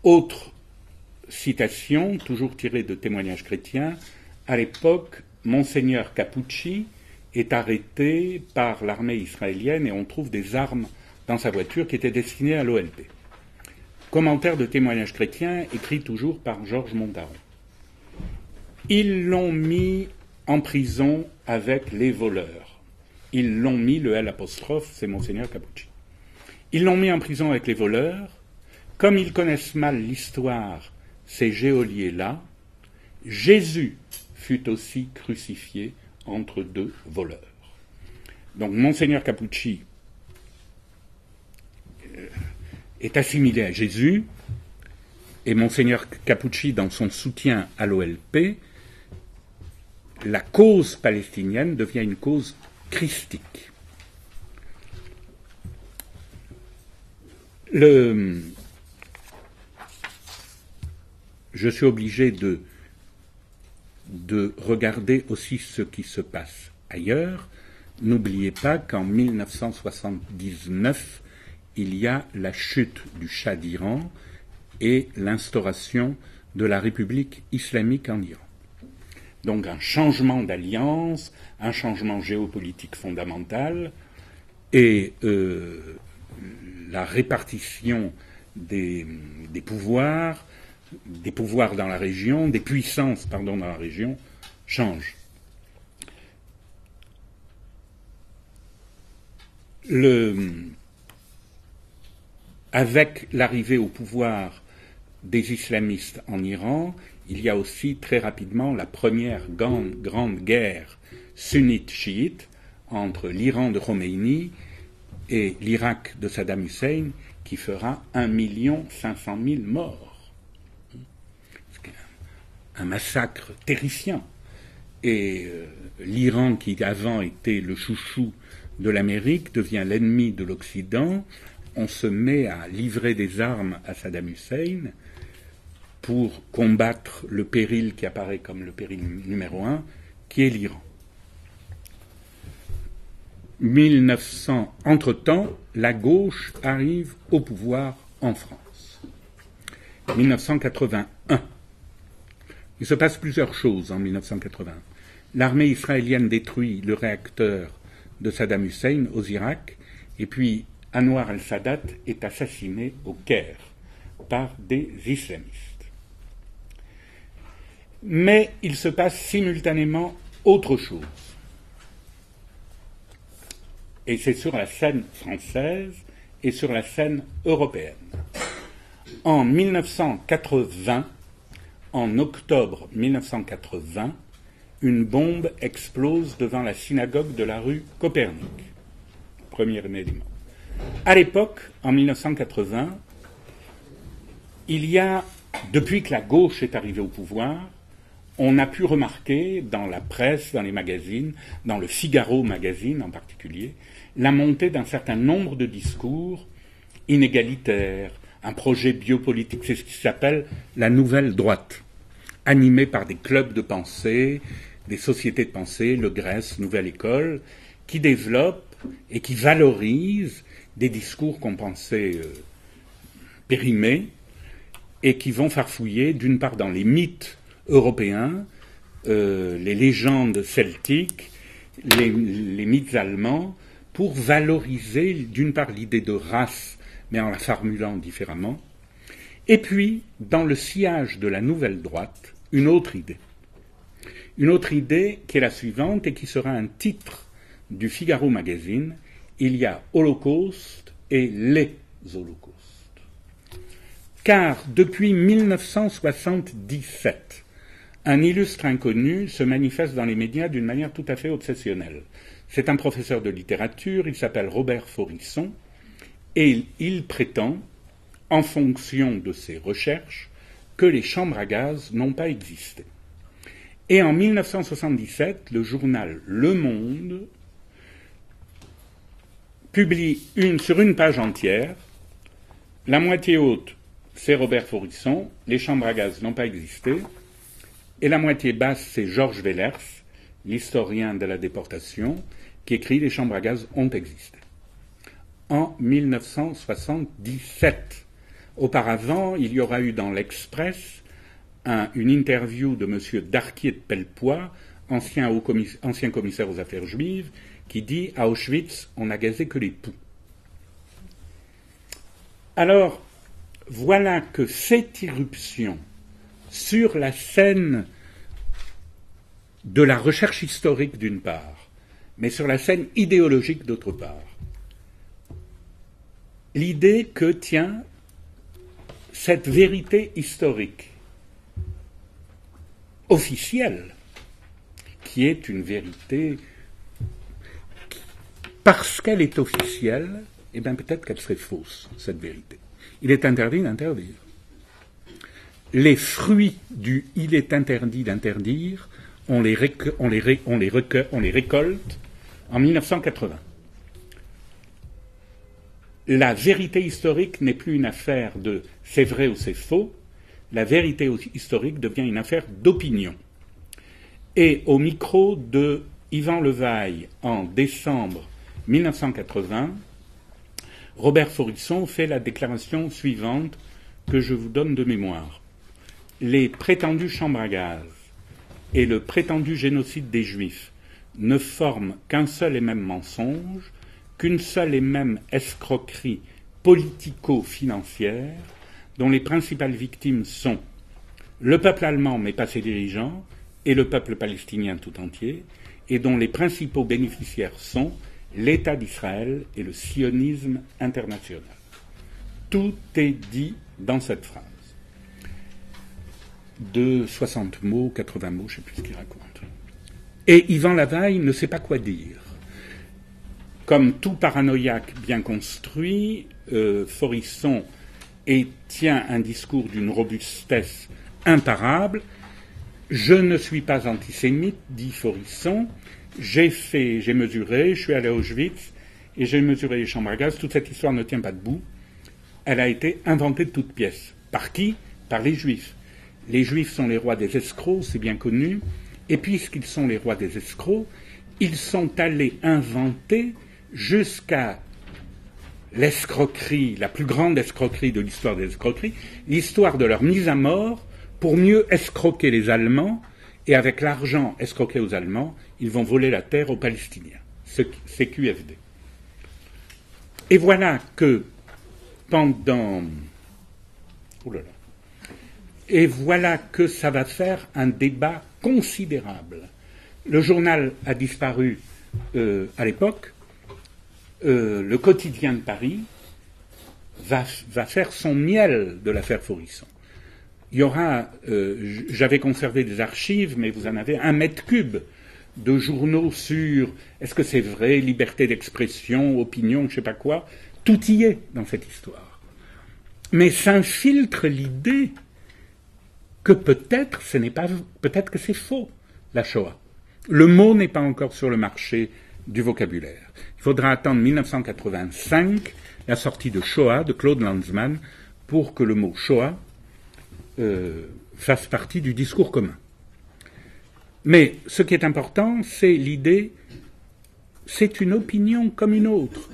Autre citation, toujours tirée de Témoignages chrétiens, à l'époque, Monseigneur Capucci, est arrêté par l'armée israélienne et on trouve des armes dans sa voiture qui étaient destinées à l'OLP. Commentaire de témoignage chrétien écrit toujours par Georges Montaron. Ils l'ont mis en prison avec les voleurs. Ils l'ont mis, le L', c'est Monseigneur Cappucci. Ils l'ont mis en prison avec les voleurs. Comme ils connaissent mal l'histoire, ces geôliers-là, Jésus fut aussi crucifié entre deux voleurs. Donc Monseigneur Cappucci est assimilé à Jésus, et Monseigneur Cappucci, dans son soutien à l'OLP, la cause palestinienne devient une cause christique. Je suis obligé de regarder aussi ce qui se passe ailleurs. N'oubliez pas qu'en 1979, il y a la chute du Shah d'Iran et l'instauration de la République islamique en Iran. Donc un changement d'alliance, un changement géopolitique fondamental et la répartition des pouvoirs dans la région, des puissances, dans la région, change. Avec l'arrivée au pouvoir des islamistes en Iran, il y a aussi très rapidement la première grande guerre sunnite-chiite entre l'Iran de Khomeini et l'Irak de Saddam Hussein, qui fera 1 500 000 morts. C'est un massacre terrifiant. Et l'Iran, qui avant était le chouchou de l'Amérique, devient l'ennemi de l'Occident. On se met à livrer des armes à Saddam Hussein pour combattre le péril qui apparaît comme le péril numéro 1, qui est l'Iran. Entre-temps, la gauche arrive au pouvoir en France. 1981. Il se passe plusieurs choses en 1981. L'armée israélienne détruit le réacteur de Saddam Hussein aux Irak, et puis Anwar al-Sadat est assassiné au Caire par des islamistes. Mais il se passe simultanément autre chose. Et c'est sur la scène française et sur la scène européenne. En 1980, en octobre 1980, une bombe explose devant la synagogue de la rue Copernic. Premier élément. À l'époque, en 1980, il y a, depuis que la gauche est arrivée au pouvoir, on a pu remarquer dans la presse, dans les magazines, dans le Figaro magazine en particulier, la montée d'un certain nombre de discours inégalitaires, un projet biopolitique, c'est ce qui s'appelle la nouvelle droite, animé par des clubs de pensée, des sociétés de pensée, le Grèce, Nouvelle École, qui développent et qui valorisent des discours qu'on pensait périmés et qui vont farfouiller d'une part dans les mythes européens, les légendes celtiques, les mythes allemands, pour valoriser d'une part l'idée de race, mais en la formulant différemment, et puis, dans le sillage de la nouvelle droite, une autre idée. Une autre idée qui est la suivante et qui sera un titre du Figaro magazine: il y a Holocauste et les holocaustes. Car depuis 1977, un illustre inconnu se manifeste dans les médias d'une manière tout à fait obsessionnelle. C'est un professeur de littérature, il s'appelle Robert Faurisson, et il prétend, en fonction de ses recherches, que les chambres à gaz n'ont pas existé. Et en 1977, le journal Le Monde publie sur une page entière, la moitié haute, c'est Robert Faurisson, les chambres à gaz n'ont pas existé, et la moitié basse, c'est Georges Wellers, l'historien de la déportation, qui écrit « Les chambres à gaz ont existé ». En 1977. Auparavant, il y aura eu dans l'Express une interview de M. Darquier de Pellepoix, ancien commissaire aux affaires juives, qui dit « À Auschwitz, on n'a gazé que les poux ». Alors, voilà que cette irruption sur la scène de la recherche historique d'une part, mais sur la scène idéologique d'autre part, l'idée que, tiens, cette vérité historique officielle, qui est une vérité, parce qu'elle est officielle, eh bien peut-être qu'elle serait fausse, cette vérité. Il est interdit d'interdire. Les fruits du « il est interdit d'interdire », on les récolte en 1980. La vérité historique n'est plus une affaire de « c'est vrai ou c'est faux », la vérité historique devient une affaire d'opinion. Et au micro de Yvan Levaille, en décembre 1980, Robert Faurisson fait la déclaration suivante que je vous donne de mémoire. Les prétendues chambres à gaz et le prétendu génocide des Juifs ne forment qu'un seul et même mensonge, qu'une seule et même escroquerie politico-financière dont les principales victimes sont le peuple allemand, mais pas ses dirigeants, et le peuple palestinien tout entier, et dont les principaux bénéficiaires sont l'État d'Israël et le sionisme international. Tout est dit dans cette phrase. De 60 mots, 80 mots, je ne sais plus ce qu'il raconte. Et Yvan Levaille ne sait pas quoi dire. Comme tout paranoïaque bien construit, Faurisson tient un discours d'une robustesse imparable. Je ne suis pas antisémite, dit Faurisson. J'ai mesuré, je suis allé à Auschwitz et j'ai mesuré les chambres à gaz. Toute cette histoire ne tient pas debout. Elle a été inventée de toutes pièces. Par qui? Par les Juifs. Les Juifs sont les rois des escrocs, c'est bien connu. Et puisqu'ils sont les rois des escrocs, ils sont allés inventer jusqu'à l'escroquerie, la plus grande escroquerie de l'histoire des escroqueries, l'histoire de leur mise à mort pour mieux escroquer les Allemands, et avec l'argent escroqué aux Allemands, ils vont voler la terre aux Palestiniens. C'est QFD. Et voilà que pendant... Et voilà que ça va faire un débat considérable. Le journal a disparu à l'époque. Le quotidien de Paris va faire son miel de l'affaire Faurisson. Il y aura, j'avais conservé des archives, mais vous en avez 1 mètre cube de journaux sur est-ce que c'est vrai, liberté d'expression, opinion, je ne sais pas quoi. Tout y est dans cette histoire. Mais s'infiltre l'idée que peut-être que c'est faux, la Shoah. Le mot n'est pas encore sur le marché du vocabulaire. Il faudra attendre 1985, la sortie de Shoah, de Claude Lanzmann, pour que le mot Shoah fasse partie du discours commun. Mais ce qui est important, c'est l'idée, c'est une opinion comme une autre.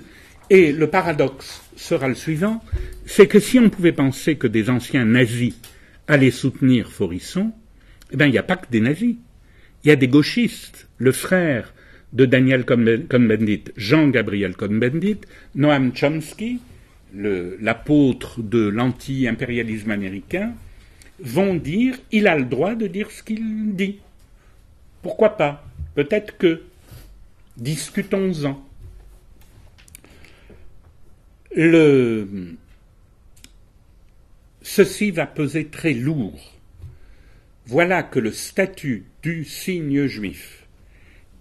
Et le paradoxe sera le suivant, c'est que si on pouvait penser que des anciens nazis allaient soutenir Faurisson, eh bien, il n'y a pas que des nazis. Il y a des gauchistes. Le frère de Daniel Cohn-Bendit, Jean-Gabriel Cohn-Bendit, Noam Chomsky, l'apôtre de l'anti-impérialisme américain, vont dire « il a le droit de dire ce qu'il dit ». Pourquoi pas? Peut-être que. Discutons-en. Ceci va peser très lourd. Voilà que le statut du signe juif,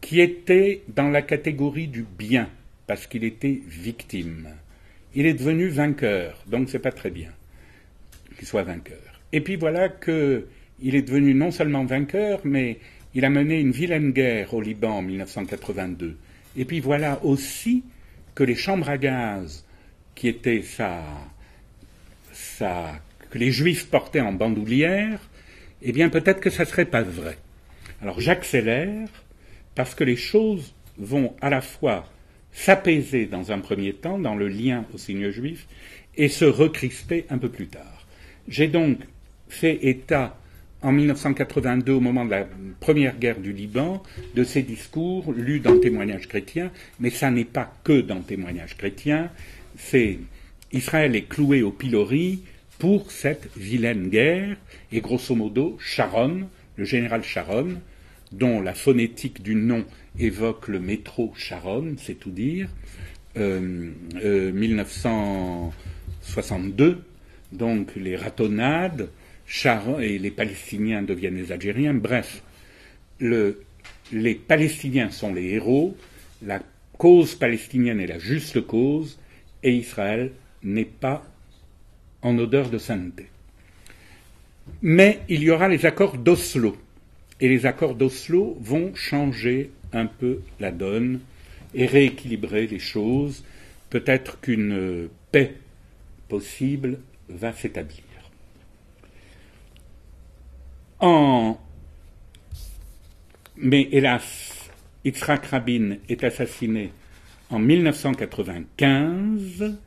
qui était dans la catégorie du bien, parce qu'il était victime, il est devenu vainqueur, donc c'est pas très bien qu'il soit vainqueur. Et puis voilà qu'il est devenu non seulement vainqueur, mais il a mené une vilaine guerre au Liban en 1982. Et puis voilà aussi que les chambres à gaz, qui étaient que les Juifs portaient en bandoulière, eh bien peut-être que ça ne serait pas vrai. Alors j'accélère, parce que les choses vont à la fois s'apaiser dans un premier temps, dans le lien au signe juif, et se recrisper un peu plus tard. J'ai donc fait état en 1982, au moment de la première guerre du Liban, de ces discours lus dans Témoignages chrétiens, mais ça n'est pas que dans Témoignages chrétiens, c'est Israël est cloué au pilori pour cette vilaine guerre, et grosso modo, Sharon, le général Sharon, dont la phonétique du nom évoque le métro Sharon, c'est tout dire, 1962, donc les ratonnades, Sharon, et les Palestiniens deviennent les Algériens, bref, les Palestiniens sont les héros, la cause palestinienne est la juste cause, et Israël n'est pas en odeur de sainteté. Mais il y aura les accords d'Oslo, et les accords d'Oslo vont changer un peu la donne et rééquilibrer les choses. Peut-être qu'une paix possible va s'établir. Mais hélas, Yitzhak Rabin est assassiné en 1995.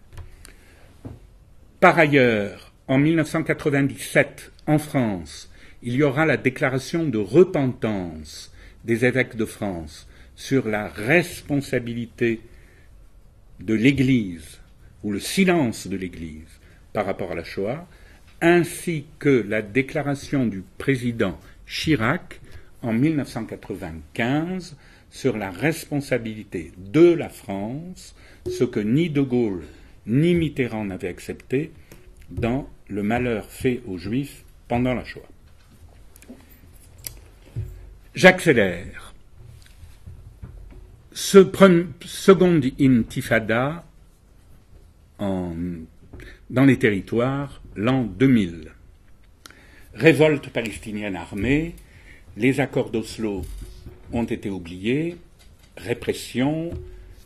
Par ailleurs, en 1997, en France, il y aura la déclaration de repentance des évêques de France sur la responsabilité de l'Église, ou le silence de l'Église par rapport à la Shoah, ainsi que la déclaration du président Chirac en 1995 sur la responsabilité de la France, ce que ni De Gaulle ni Mitterrand n'avaient accepté dans le malheur fait aux Juifs pendant la Shoah. J'accélère. Seconde intifada dans les territoires, l'an 2000. Révolte palestinienne armée, les accords d'Oslo ont été oubliés, répression,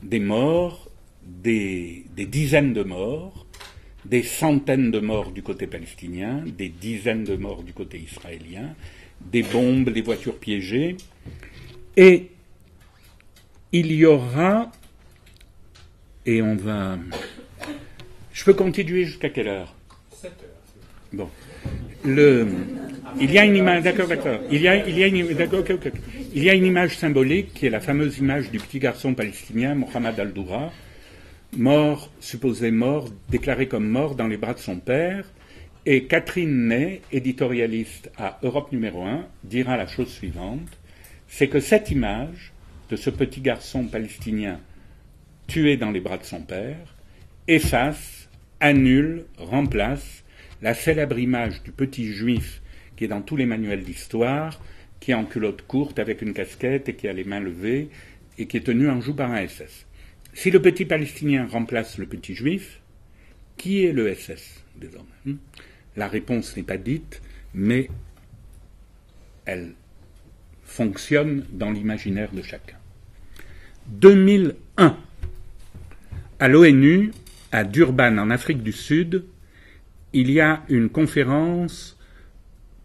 des morts, des dizaines de morts, des centaines de morts du côté palestinien, des dizaines de morts du côté israélien, des bombes, des voitures piégées, et il y aura, et on va... Je peux continuer jusqu'à quelle heure? 7 heures. Bon. Il y a une image, d'accord. Il y a une image symbolique qui est la fameuse image du petit garçon palestinien, Mohamed Al-Doura, mort, supposé mort, déclaré comme mort dans les bras de son père. Et Catherine Ney, éditorialiste à Europe numéro 1, dira la chose suivante, c'est que cette image de ce petit garçon palestinien tué dans les bras de son père efface, annule, remplace la célèbre image du petit juif qui est dans tous les manuels d'histoire, qui est en culotte courte avec une casquette et qui a les mains levées et qui est tenu en joue par un SS. Si le petit palestinien remplace le petit juif, qui est le SS désormais? La réponse n'est pas dite, mais elle fonctionne dans l'imaginaire de chacun. 2001, à l'ONU, à Durban, en Afrique du Sud, il y a une conférence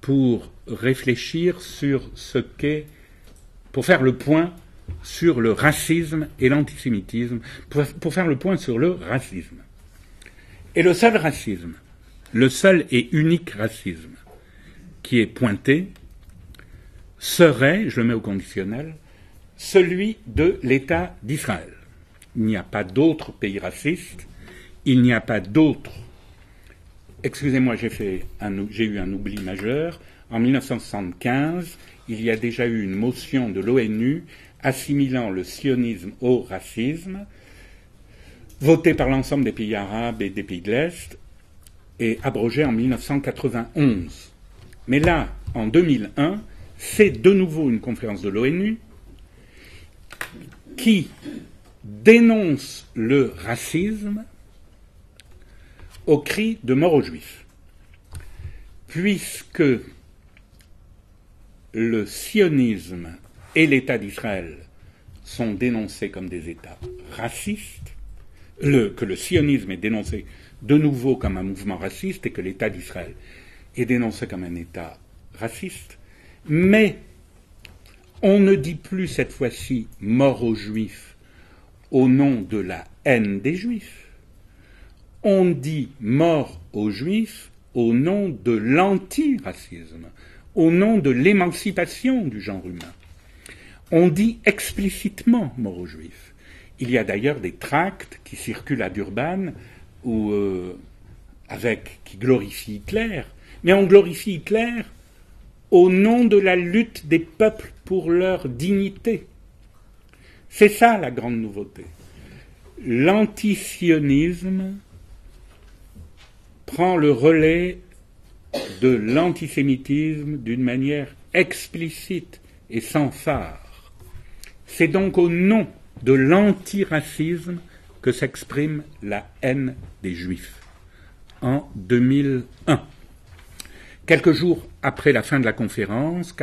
pour réfléchir sur ce qu'est, pour faire le point sur le racisme et l'antisémitisme, pour faire le point sur le racisme. Et le seul racisme, le seul et unique racisme qui est pointé serait, je le mets au conditionnel, celui de l'État d'Israël. Il n'y a pas d'autres pays racistes, il n'y a pas d'autres... Excusez-moi, j'ai eu un oubli majeur. En 1975, il y a déjà eu une motion de l'ONU assimilant le sionisme au racisme, votée par l'ensemble des pays arabes et des pays de l'Est, et abrogée en 1991. Mais là, en 2001, c'est de nouveau une conférence de l'ONU qui dénonce le racisme au cri de mort aux Juifs. Puisque le sionisme et l'État d'Israël sont dénoncés comme des États racistes, que le sionisme est dénoncé de nouveau comme un mouvement raciste et que l'État d'Israël est dénoncé comme un État raciste, mais on ne dit plus cette fois-ci mort aux Juifs au nom de la haine des Juifs. On dit mort aux Juifs au nom de l'antiracisme, au nom de l'émancipation du genre humain. On dit explicitement mort aux Juifs. Il y a d'ailleurs des tracts qui circulent à Durban qui glorifient Hitler, mais on glorifie Hitler au nom de la lutte des peuples pour leur dignité. C'est ça la grande nouveauté. L'antisionisme prend le relais de l'antisémitisme d'une manière explicite et sans phare. C'est donc au nom de l'antiracisme que s'exprime la haine des Juifs en 2001. 4 jours après la fin de la conférence,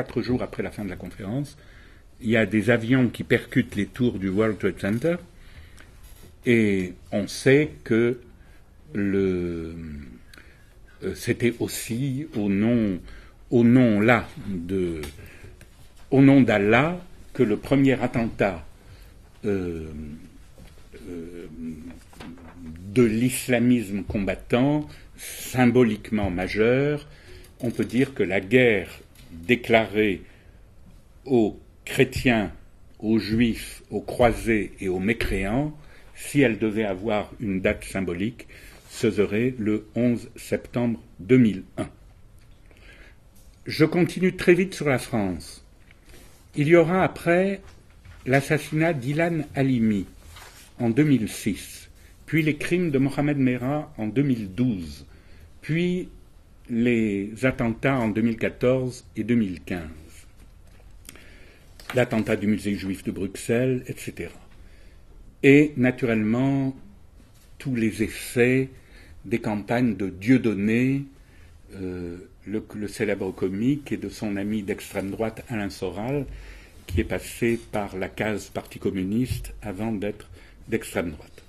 il y a des avions qui percutent les tours du World Trade Center et on sait que c'était aussi au nom d'Allah que le premier attentat de l'islamisme combattant, symboliquement majeur. On peut dire que la guerre déclarée aux chrétiens, aux juifs, aux croisés et aux mécréants, si elle devait avoir une date symbolique, ce serait le 11 septembre 2001. Je continue très vite sur la France. Il y aura après l'assassinat d'Ilan Halimi en 2006, puis les crimes de Mohamed Merah en 2012, puis les attentats en 2014 et 2015, l'attentat du musée juif de Bruxelles, etc. Et naturellement, tous les effets des campagnes de Dieudonné, le célèbre comique, et de son ami d'extrême droite Alain Soral, qui est passé par la case Parti communiste avant d'être d'extrême droite.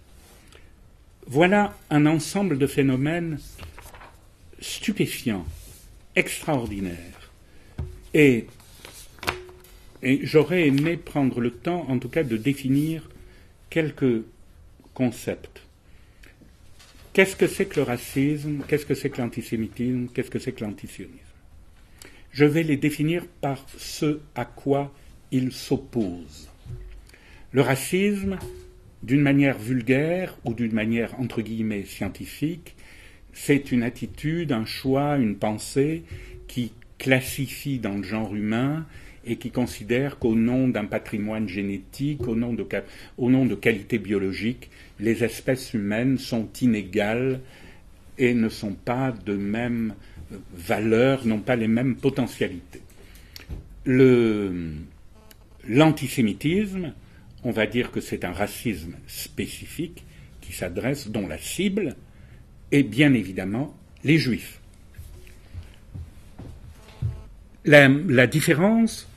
Voilà un ensemble de phénomènes stupéfiants, extraordinaires. Et j'aurais aimé prendre le temps, en tout cas, de définir quelques concepts. Qu'est-ce que c'est que le racisme? Qu'est-ce que c'est que l'antisémitisme? Qu'est-ce que c'est que l'antisionisme? Je vais les définir par ce à quoi ils s'opposent. Le racisme, d'une manière vulgaire ou d'une manière entre guillemets scientifique, c'est une attitude, un choix, une pensée qui classifie dans le genre humain et qui considère qu'au nom d'un patrimoine génétique, au nom de qualités biologiques, les espèces humaines sont inégales et ne sont pas de même valeur, n'ont pas les mêmes potentialités. L'antisémitisme, on va dire que c'est un racisme spécifique qui s'adresse, dont la cible est bien évidemment les Juifs. La différence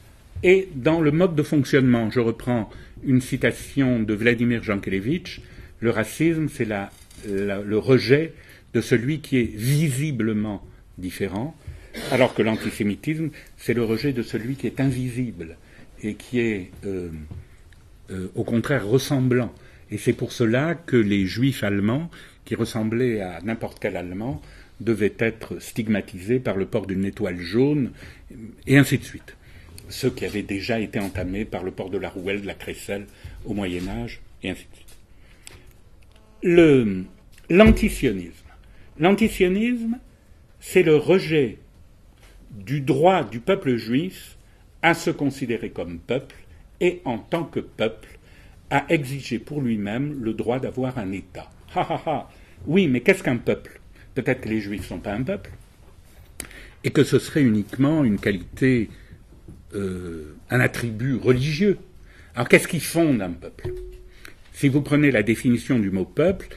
est dans le mode de fonctionnement. Je reprends une citation de Vladimir Jankélévitch. Le racisme, c'est le rejet de celui qui est visiblement différent, alors que l'antisémitisme, c'est le rejet de celui qui est invisible et qui est au contraire ressemblant. Et c'est pour cela que les Juifs allemands, qui ressemblaient à n'importe quel Allemand, devaient être stigmatisés par le port d'une étoile jaune, et ainsi de suite. Ceux qui avaient déjà été entamés par le port de la rouelle, de la crécelle au Moyen-Âge, et ainsi de suite. L'antisionisme. L'antisionisme, c'est le rejet du droit du peuple juif à se considérer comme peuple et, en tant que peuple, à exiger pour lui-même le droit d'avoir un État. Oui, mais qu'est-ce qu'un peuple? Peut-être que les Juifs ne sont pas un peuple, et que ce serait uniquement une qualité, un attribut religieux. Alors qu'est-ce qui fonde un peuple? Si vous prenez la définition du mot peuple,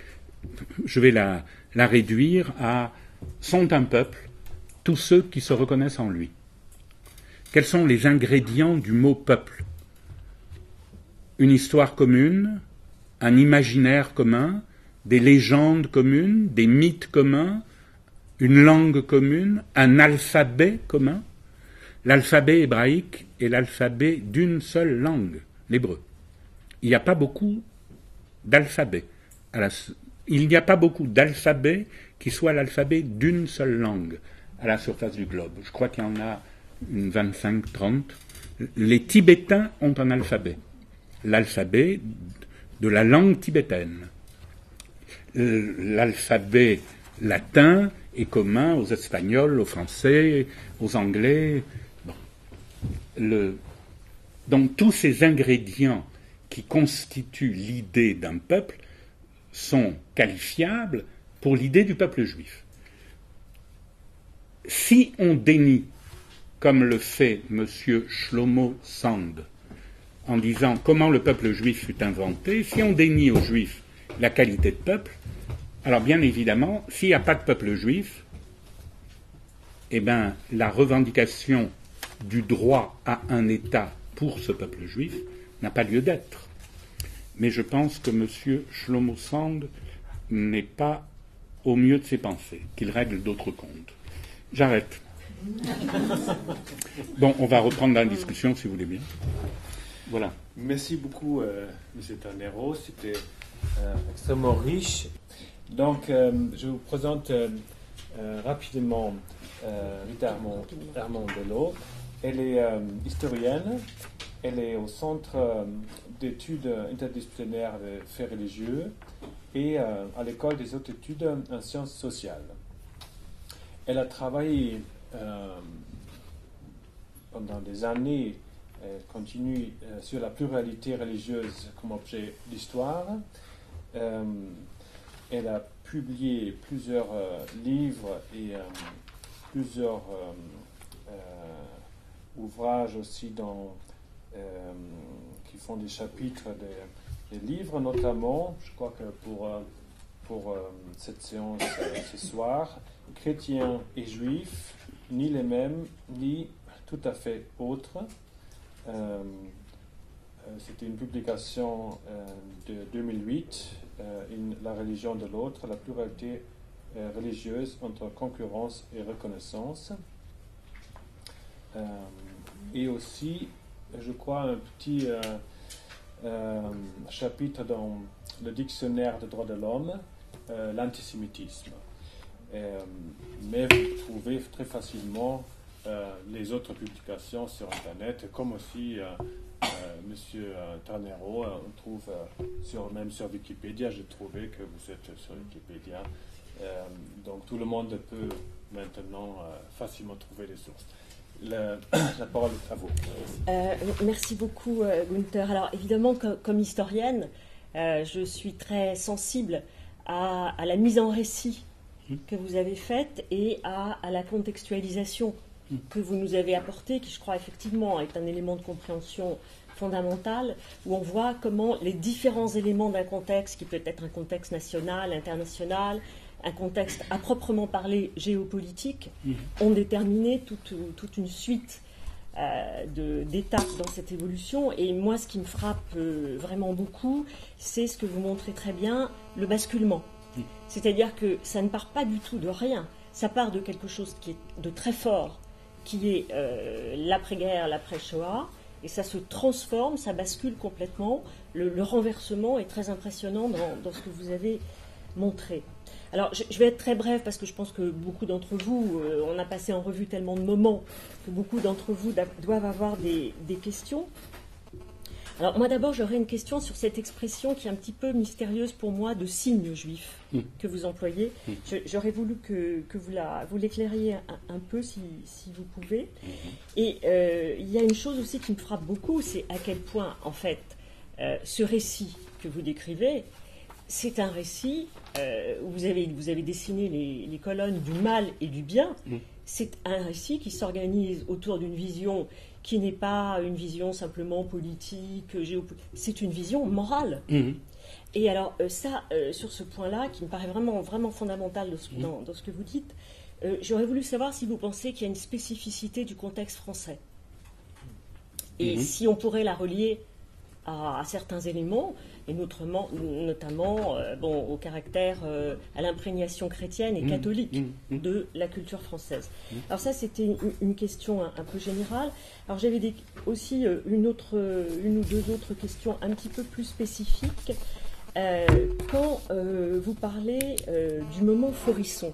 je vais la réduire à « sont un peuple tous ceux qui se reconnaissent en lui ». Quels sont les ingrédients du mot peuple? Une histoire commune, un imaginaire commun, des légendes communes, des mythes communs, une langue commune, un alphabet commun. L'alphabet hébraïque est l'alphabet d'une seule langue, l'hébreu. Il n'y a pas beaucoup d'alphabets. Il n'y a pas beaucoup d'alphabets qui soient l'alphabet d'une seule langue à la surface du globe. Je crois qu'il y en a une 25-30. Les Tibétains ont un alphabet. L'alphabet de la langue tibétaine. L'alphabet latin est commun aux Espagnols, aux Français, aux Anglais. Bon. Donc tous ces ingrédients qui constituent l'idée d'un peuple sont qualifiables pour l'idée du peuple juif. Si on dénie, comme le fait M. Shlomo Sand, en disant comment le peuple juif fut inventé, si on dénie aux juifs la qualité de peuple, alors bien évidemment, s'il n'y a pas de peuple juif, eh bien, la revendication du droit à un État pour ce peuple juif n'a pas lieu d'être. Mais je pense que M. Shlomo Sand n'est pas au mieux de ses pensées, qu'il règle d'autres comptes. J'arrête. Bon, on va reprendre la discussion si vous voulez bien. Voilà. Merci beaucoup, M. Tanero. C'était extrêmement riche. Donc, je vous présente rapidement Rita Armandello. Elle est historienne. Elle est au Centre d'études interdisciplinaires de faits religieux et à l'École des hautes études en sciences sociales. Elle a travaillé pendant des années, continue sur la pluralité religieuse comme objet d'histoire. Elle a publié plusieurs livres et plusieurs ouvrages aussi qui font des chapitres des livres, notamment, je crois que pour cette séance ce soir, Chrétiens et Juifs, ni les mêmes, ni tout à fait autres. C'était une publication de 2008, La religion de l'autre, la pluralité religieuse entre concurrence et reconnaissance. Et aussi, je crois, un petit chapitre dans le dictionnaire des droits de l'homme, l'antisémitisme. Mais vous trouvez très facilement les autres publications sur Internet, comme aussi Monsieur Tanero, on trouve même sur Wikipédia. J'ai trouvé que vous êtes sur Wikipédia, donc tout le monde peut maintenant facilement trouver les sources. La parole est à vous. Merci beaucoup, Gunther. Alors évidemment, comme historienne, je suis très sensible à la mise en récit que vous avez faite et à la contextualisation que vous nous avez apportée, qui je crois effectivement est un élément de compréhension fondamental, où on voit comment les différents éléments d'un contexte, qui peut être un contexte national, international, un contexte à proprement parler géopolitique, ont déterminé toute une suite d'étapes dans cette évolution. Et moi, ce qui me frappe vraiment beaucoup, c'est ce que vous montrez très bien, le basculement. C'est-à-dire que ça ne part pas du tout de rien, ça part de quelque chose qui est de très fort, qui est l'après-guerre, l'après-Shoah, et ça se transforme, ça bascule complètement. Le renversement est très impressionnant dans ce que vous avez montré. Alors, je vais être très brève parce que je pense que beaucoup d'entre vous, on a passé en revue tellement de moments que beaucoup d'entre vous doivent avoir des questions. Alors, moi d'abord, j'aurais une question sur cette expression qui est un petit peu mystérieuse pour moi de signe juif que vous employez. J'aurais voulu que vous l'éclairiez un peu si vous pouvez. Et il y a une chose aussi qui me frappe beaucoup, c'est à quel point, en fait, ce récit que vous décrivez, c'est un récit où vous avez dessiné les colonnes du mal et du bien. C'est un récit qui s'organise autour d'une vision qui n'est pas une vision simplement politique, géopolitique, c'est une vision morale. Et alors ça, sur ce point-là, qui me paraît vraiment, vraiment fondamental dans ce que vous dites, j'aurais voulu savoir si vous pensez qu'il y a une spécificité du contexte français. Et si on pourrait la relier à certains éléments, et notamment au caractère, à l'imprégnation chrétienne et catholique de la culture française. Alors ça, c'était une question un peu générale. Alors j'avais aussi une ou deux autres questions un petit peu plus spécifiques. quand vous parlez du moment Faurisson.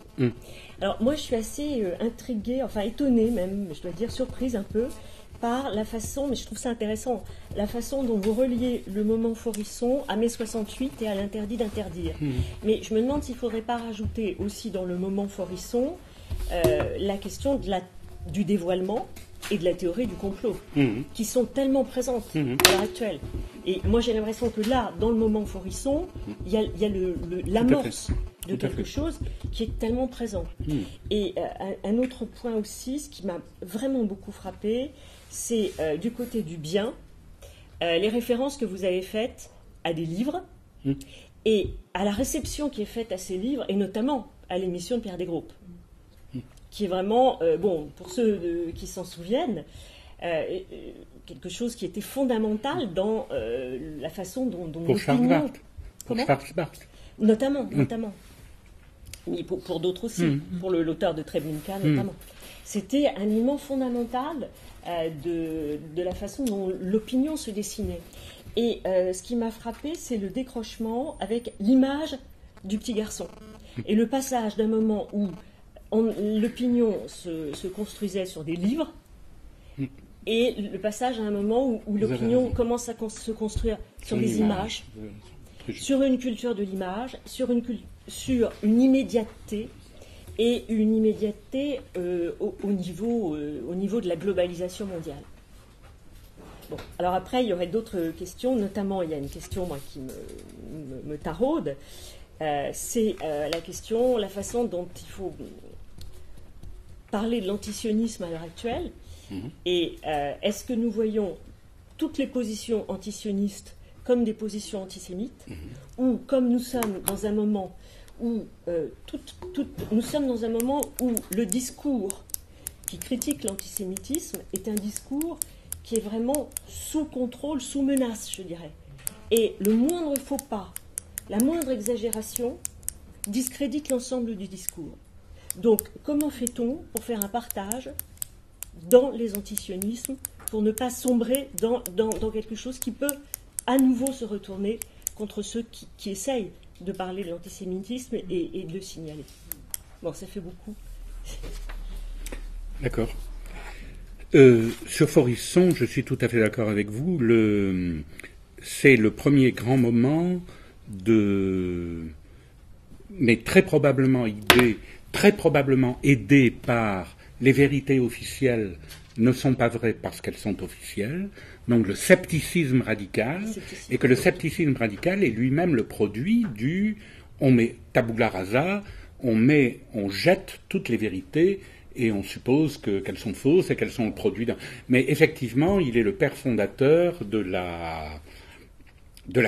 Alors moi je suis assez intriguée, enfin étonnée même, je dois dire surprise un peu, par la façon, mais je trouve ça intéressant, la façon dont vous reliez le moment Faurisson à mai 68 et à l'interdit d'interdire. Mais je me demande s'il ne faudrait pas rajouter aussi dans le moment Faurisson la question du dévoilement et de la théorie du complot, qui sont tellement présentes à l'heure actuelle. Et moi j'ai l'impression que là, dans le moment Faurisson, il y a l'amorce de quelque chose qui est tellement présent. Et un autre point aussi, ce qui m'a vraiment beaucoup frappé, c'est du côté du bien, les références que vous avez faites à des livres et à la réception qui est faite à ces livres, et notamment à l'émission de Pierre Desgroupes, qui est vraiment, pour ceux qui s'en souviennent, quelque chose qui était fondamental dans la façon dont pour Charles Barth. Notamment. Mais pour d'autres aussi, pour l'auteur de Treblinka notamment. C'était un élément fondamental de la façon dont l'opinion se dessinait. Et ce qui m'a frappé, c'est le décrochement avec l'image du petit garçon. Et le passage d'un moment où l'opinion se construisait sur des livres, et le passage à un moment où l'opinion commence à se construire sur des images, sur une culture de l'image, sur une immédiateté, et une immédiateté au niveau de la globalisation mondiale. Bon, alors après, il y aurait d'autres questions, notamment il y a une question moi, qui me taraude, c'est la façon dont il faut parler de l'antisionisme à l'heure actuelle, et est-ce que nous voyons toutes les positions antisionistes comme des positions antisémites, ou comme nous sommes dans un moment où nous sommes dans un moment où le discours qui critique l'antisémitisme est un discours qui est vraiment sous contrôle, sous menace, je dirais. Et le moindre faux pas, la moindre exagération discrédite l'ensemble du discours. Donc, comment fait-on pour faire un partage dans les antisionismes, pour ne pas sombrer dans quelque chose qui peut à nouveau se retourner contre ceux qui essayent de parler de l'antisémitisme et de le signaler. Bon, ça fait beaucoup. D'accord. Sur Faurisson, je suis tout à fait d'accord avec vous. C'est le premier grand moment mais très probablement aidé par les vérités officielles ne sont pas vraies parce qu'elles sont officielles, donc le scepticisme radical, et que le scepticisme radical est lui-même le produit on met tabula rasa, on jette toutes les vérités et on suppose qu'elles sont fausses et qu'elles sont le produit d'un... Mais effectivement, il est le père fondateur de la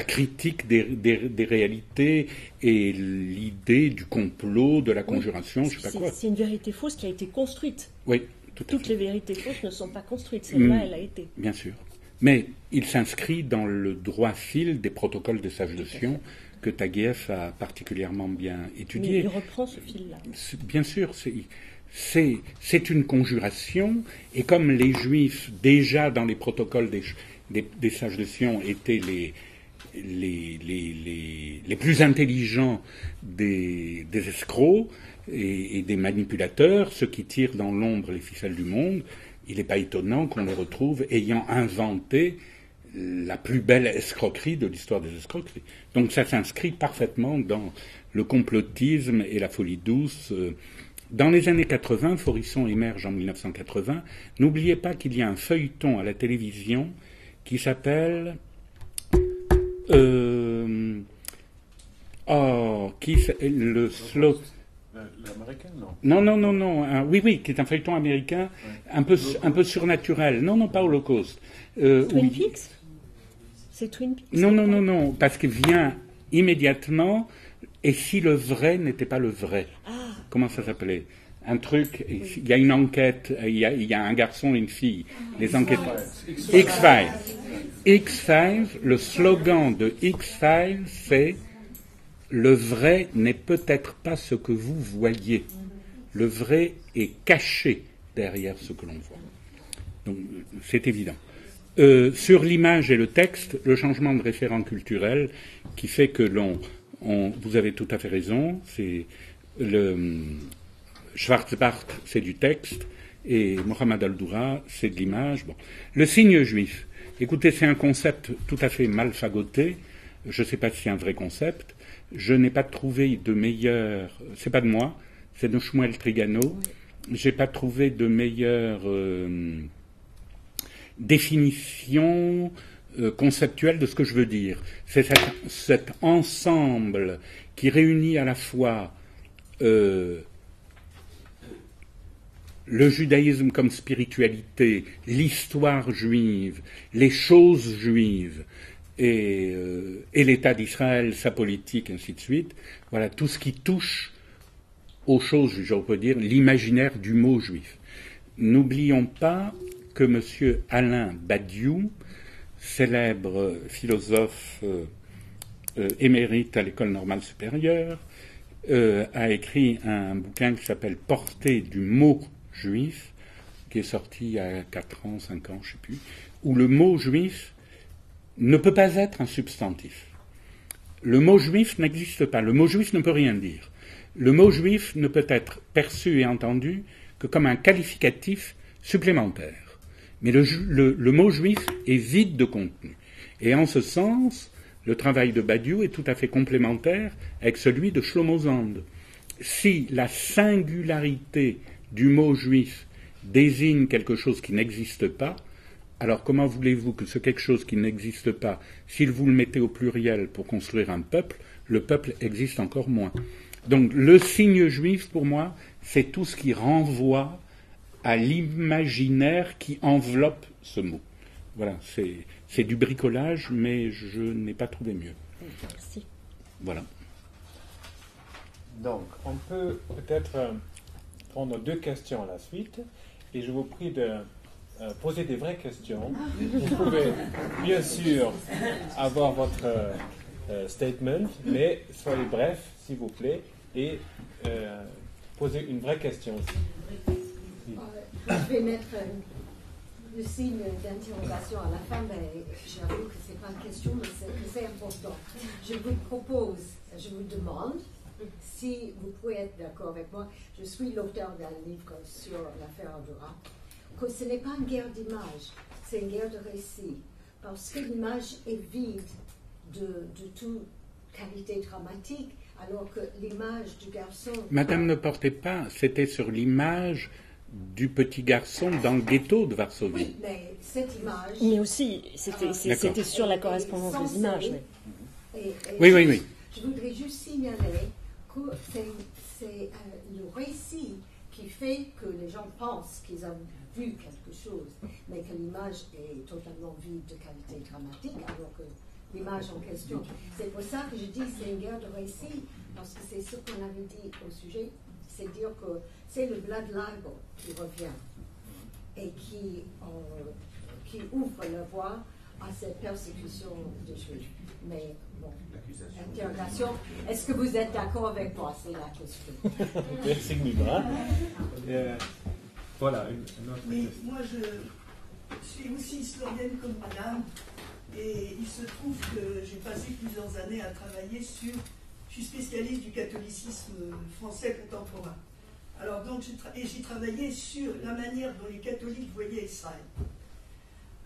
critique des réalités et l'idée du complot, de la conjuration, je ne sais pas quoi. C'est une vérité fausse qui a été construite. Oui, tout à fait. Toutes les vérités fausses ne sont pas construites, celle-là, elle a été. Bien sûr. Mais il s'inscrit dans le droit fil des protocoles des sages de Sion que Taguieff a particulièrement bien étudié. Mais il reprend ce fil-là. Bien sûr, c'est une conjuration, et comme les Juifs, déjà dans les protocoles des sages de Sion, étaient les plus intelligents des escrocs et des manipulateurs, ceux qui tirent dans l'ombre les ficelles du monde, il n'est pas étonnant qu'on les retrouve ayant inventé la plus belle escroquerie de l'histoire des escroqueries. Donc ça s'inscrit parfaitement dans le complotisme et la folie douce. Dans les années 80, Faurisson émerge en 1980. N'oubliez pas qu'il y a un feuilleton à la télévision qui s'appelle... le slow... L'américain, non? Non. Oui, qui est un feuilleton américain, un peu surnaturel. Non, pas Holocauste. Twin Peaks? C'est Twin Peaks? Non, parce qu'il vient immédiatement, et si le vrai n'était pas le vrai. Comment ça s'appelait? Un truc, il y a une enquête, il y a un garçon et une fille. Les enquêtes. X-Files. X-Files, le slogan de X-Files, c'est « Le vrai n'est peut-être pas ce que vous voyez. Le vrai est caché derrière ce que l'on voit. » Donc, c'est évident. Sur l'image et le texte, le changement de référent culturel qui fait que vous avez tout à fait raison, c'est le Schwarzbart, c'est du texte, et Mohamed Al-Doura, c'est de l'image. Bon. Le signe juif, écoutez, c'est un concept tout à fait mal fagoté, je ne sais pas si c'est un vrai concept, je n'ai pas trouvé de meilleur, c'est pas de moi, c'est de Shmuel Trigano, j'ai pas trouvé de meilleure définition conceptuelle de ce que je veux dire. C'est cet ensemble qui réunit à la fois le judaïsme comme spiritualité, l'histoire juive, les choses juives, et l'État d'Israël, sa politique, ainsi de suite. Voilà, tout ce qui touche aux choses, je peux dire, l'imaginaire du mot juif. N'oublions pas que M. Alain Badiou, célèbre philosophe émérite à l'École normale supérieure, a écrit un bouquin qui s'appelle « Portée du mot juif », qui est sorti il y a 4 ans, 5 ans, je ne sais plus, où le mot juif ne peut pas être un substantif. Le mot juif n'existe pas. Le mot juif ne peut rien dire. Le mot juif ne peut être perçu et entendu que comme un qualificatif supplémentaire. Mais le mot juif est vide de contenu. Et en ce sens, le travail de Badiou est tout à fait complémentaire avec celui de Shlomo Zand. Si la singularité du mot juif désigne quelque chose qui n'existe pas, alors comment voulez-vous que ce quelque chose qui n'existe pas, s'il vous le mettez au pluriel pour construire un peuple, le peuple existe encore moins. Donc le signe juif, pour moi, c'est tout ce qui renvoie à l'imaginaire qui enveloppe ce mot. Voilà, c'est du bricolage, mais je n'ai pas trouvé mieux. Merci. Voilà. Donc, on peut peut-être prendre 2 questions à la suite, et je vous prie de poser des vraies questions. Vous pouvez bien sûr avoir votre statement, mais soyez bref, s'il vous plaît, et poser une vraie question aussi. Je vais mettre le signe d'interrogation à la fin, mais j'avoue que ce n'est pas une question, mais c'est important. Je vous propose, je vous demande, si vous pouvez être d'accord avec moi, je suis l'auteur d'un livre sur l'affaire Al-Doura, que ce n'est pas une guerre d'image, c'est une guerre de récit, parce que l'image est vide de toute qualité dramatique, alors que l'image du garçon... Madame ne portait pas, c'était sur l'image du petit garçon dans le ghetto de Varsovie. Oui, mais cette image... Mais aussi, c'était sur la correspondance des images. Oui. Je voudrais juste signaler que c'est le récit qui fait que les gens pensent qu'ils ont vu quelque chose, mais que l'image est totalement vide de qualité dramatique, alors que l'image en question. C'est pour ça que je dis que c'est une guerre de récit, parce que c'est ce qu'on avait dit au sujet, c'est dire que c'est le blood libel qui revient et qui ouvre la voie à cette persécution des Juifs. Mais bon, interrogation, est-ce que vous êtes d'accord avec moi? C'est la question. Merci, Mibra. Voilà, une autre Mais question. moi, je suis aussi historienne comme madame, et il se trouve que j'ai passé plusieurs années à travailler sur... Je suis spécialiste du catholicisme français contemporain. Alors donc, j'ai travaillé sur la manière dont les catholiques voyaient Israël.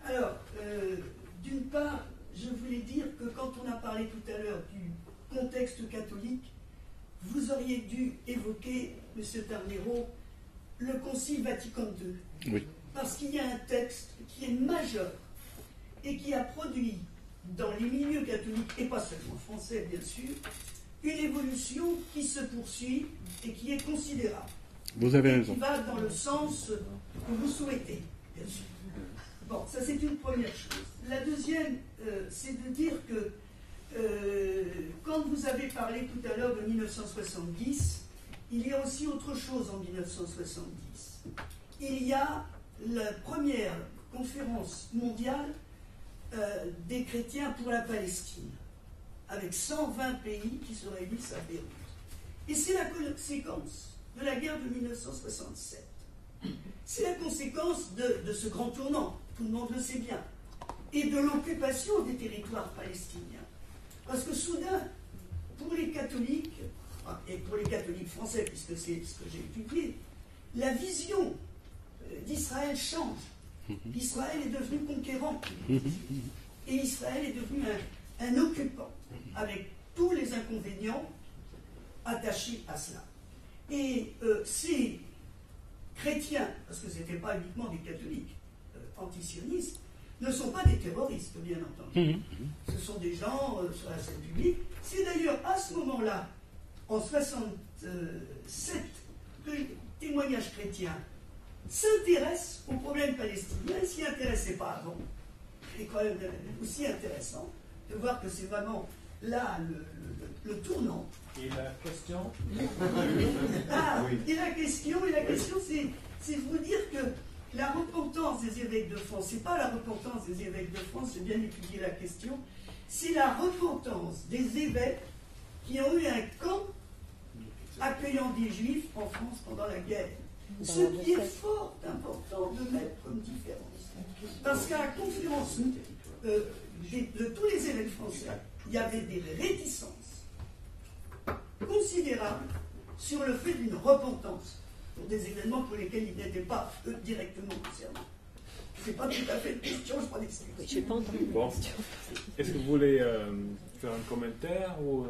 Alors, d'une part, je voulais dire que quand on a parlé tout à l'heure du contexte catholique, vous auriez dû évoquer, M. Tarnero, le Concile Vatican II. Oui. Parce qu'il y a un texte qui est majeur et qui a produit dans les milieux catholiques, et pas seulement français bien sûr, une évolution qui se poursuit et qui est considérable. Vous avez et raison. qui va dans le sens que vous souhaitez, bien sûr. Bon, ça c'est une première chose. La deuxième, c'est de dire que quand vous avez parlé tout à l'heure de 1970, il y a aussi autre chose en 1970. Il y a la première conférence mondiale des chrétiens pour la Palestine, avec 120 pays qui se réunissent à Beyrouth. Et c'est la conséquence de la guerre de 1967. C'est la conséquence de ce grand tournant, tout le monde le sait bien. et de l'occupation des territoires palestiniens. Parce que soudain, pour les catholiques, et pour les catholiques français, puisque c'est ce que j'ai étudié, la vision d'Israël change. Israël est devenu conquérant. Et Israël est devenu un occupant, avec tous les inconvénients attachés à cela. Et ces chrétiens, parce que ce n'étaient pas uniquement des catholiques antisionistes, ne sont pas des terroristes, bien entendu. Ce sont des gens sur la scène publique. C'est d'ailleurs à ce moment-là, en 1967, que le témoignage chrétien s'intéresse aux problèmes palestiniens. Il ne s'y intéressait pas avant. C'est quand même aussi intéressant de voir que c'est vraiment là le tournant. Et la question Et la question, c'est de vous dire que la repentance des évêques de France, c'est pas la repentance des évêques de France, j'ai bien étudié la question, c'est la repentance des évêques qui ont eu un camp accueillant des Juifs en France pendant la guerre. Ce qui est fort important de mettre comme différence. Parce qu'à la conférence de tous les évêques français, il y avait des réticences considérables sur le fait d'une repentance pour des événements pour lesquels ils n'étaient pas, eux, directement concernés. Ce n'est pas tout à fait une question, je prends des excuses. Je n'ai pas entendu la question. Est-ce que vous voulez faire un commentaire ou,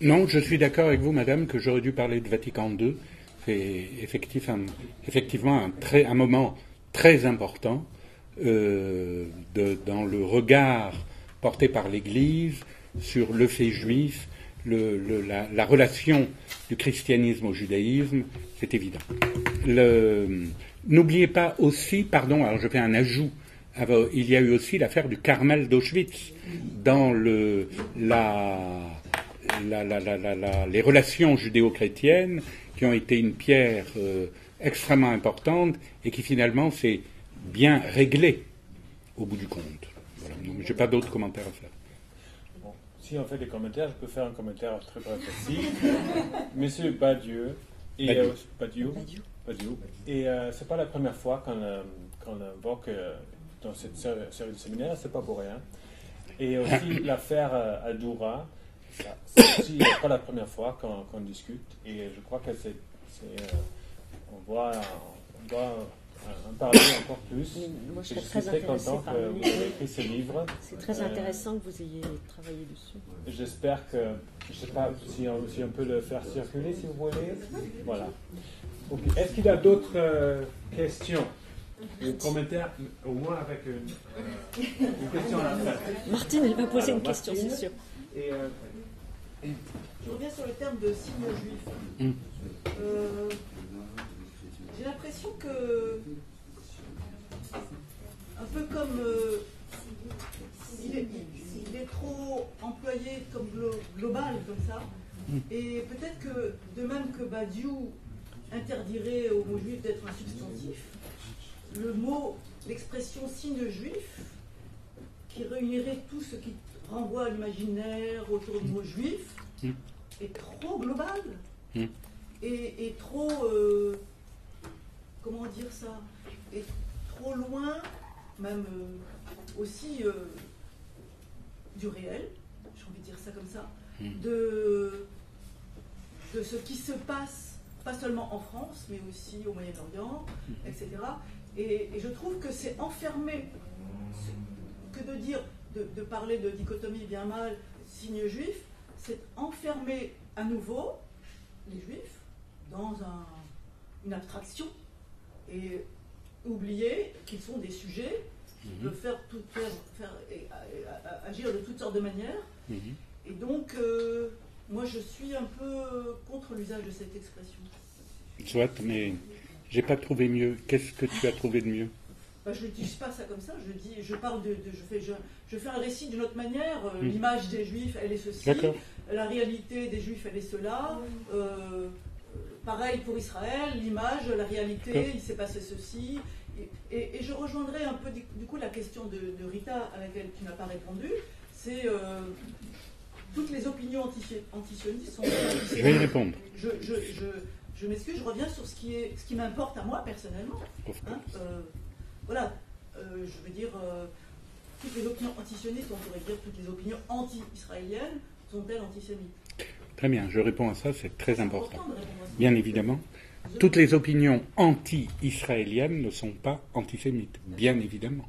Non, je suis d'accord avec vous, madame, que j'aurais dû parler de Vatican II. C'est effectivement un moment très important dans le regard porté par l'Église sur le fait juif, la relation du christianisme au judaïsme, c'est évident. N'oubliez pas aussi, pardon, alors je fais un ajout, il y a eu aussi l'affaire du Carmel d'Auschwitz dans les relations judéo-chrétiennes qui ont été une pierre extrêmement importante et qui finalement s'est bien réglée au bout du compte. Voilà. Je n'ai pas d'autres commentaires à faire. bon, si on fait des commentaires, je peux faire un commentaire très bref aussi. Monsieur Badiou, et c'est pas la première fois qu'on invoque dans cette série de séminaires, c'est pas pour rien. Et aussi l'affaire Adoura, c'est aussi pas la première fois qu'on discute, et je crois que on doit en parler encore plus. Moi, je je serais suis très très content intéressée par que vous ayez écrit ce livre. C'est très intéressant que vous ayez travaillé dessus. J'espère que, je ne sais pas si on peut le faire circuler, si vous voulez. Voilà. Okay. Est-ce qu'il y a d'autres questions ou commentaires, au moins avec une question à la fin? Martine, elle va poser une question, c'est sûr. Et, je reviens sur le terme de signe juif. J'ai l'impression que, un peu comme il est trop employé comme global, comme ça, et peut-être que, de même que Badiou interdirait au mot juif d'être un substantif, l'expression signe juif, qui réunirait tout ce qui renvoie à l'imaginaire autour du mot juif, est trop global et trop, comment dire ça, est trop loin, même aussi du réel, j'ai envie de dire ça comme ça, de ce qui se passe, pas seulement en France, mais aussi au Moyen-Orient, etc. Et je trouve que c'est enfermé, que de dire, de parler de dichotomie bien mal, signe juif, c'est enfermer à nouveau les juifs dans une abstraction et oublier qu'ils sont des sujets qui peuvent agir de toutes sortes de manières. Et donc, moi je suis un peu contre l'usage de cette expression. Soit, mais j'ai pas trouvé mieux. Qu'est-ce que tu as trouvé de mieux? Je n'utilise pas ça comme ça, je parle je fais un récit d'une autre manière, l'image des juifs elle est ceci, la réalité des juifs elle est cela, pareil pour Israël, l'image, la réalité, il s'est passé ceci, et je rejoindrai un peu du coup la question de Rita à laquelle tu n'as pas répondu, c'est toutes les opinions antisionistes sont... Je vais y répondre. Je m'excuse, je reviens sur ce qui m'importe à moi personnellement. Voilà, je veux dire, toutes les opinions antisionistes, on pourrait dire toutes les opinions anti-israéliennes, sont-elles antisémites? Très bien, je réponds à ça, c'est très important. De répondre à ça. Bien évidemment, toutes les opinions anti-israéliennes ne sont pas antisémites, bien évidemment.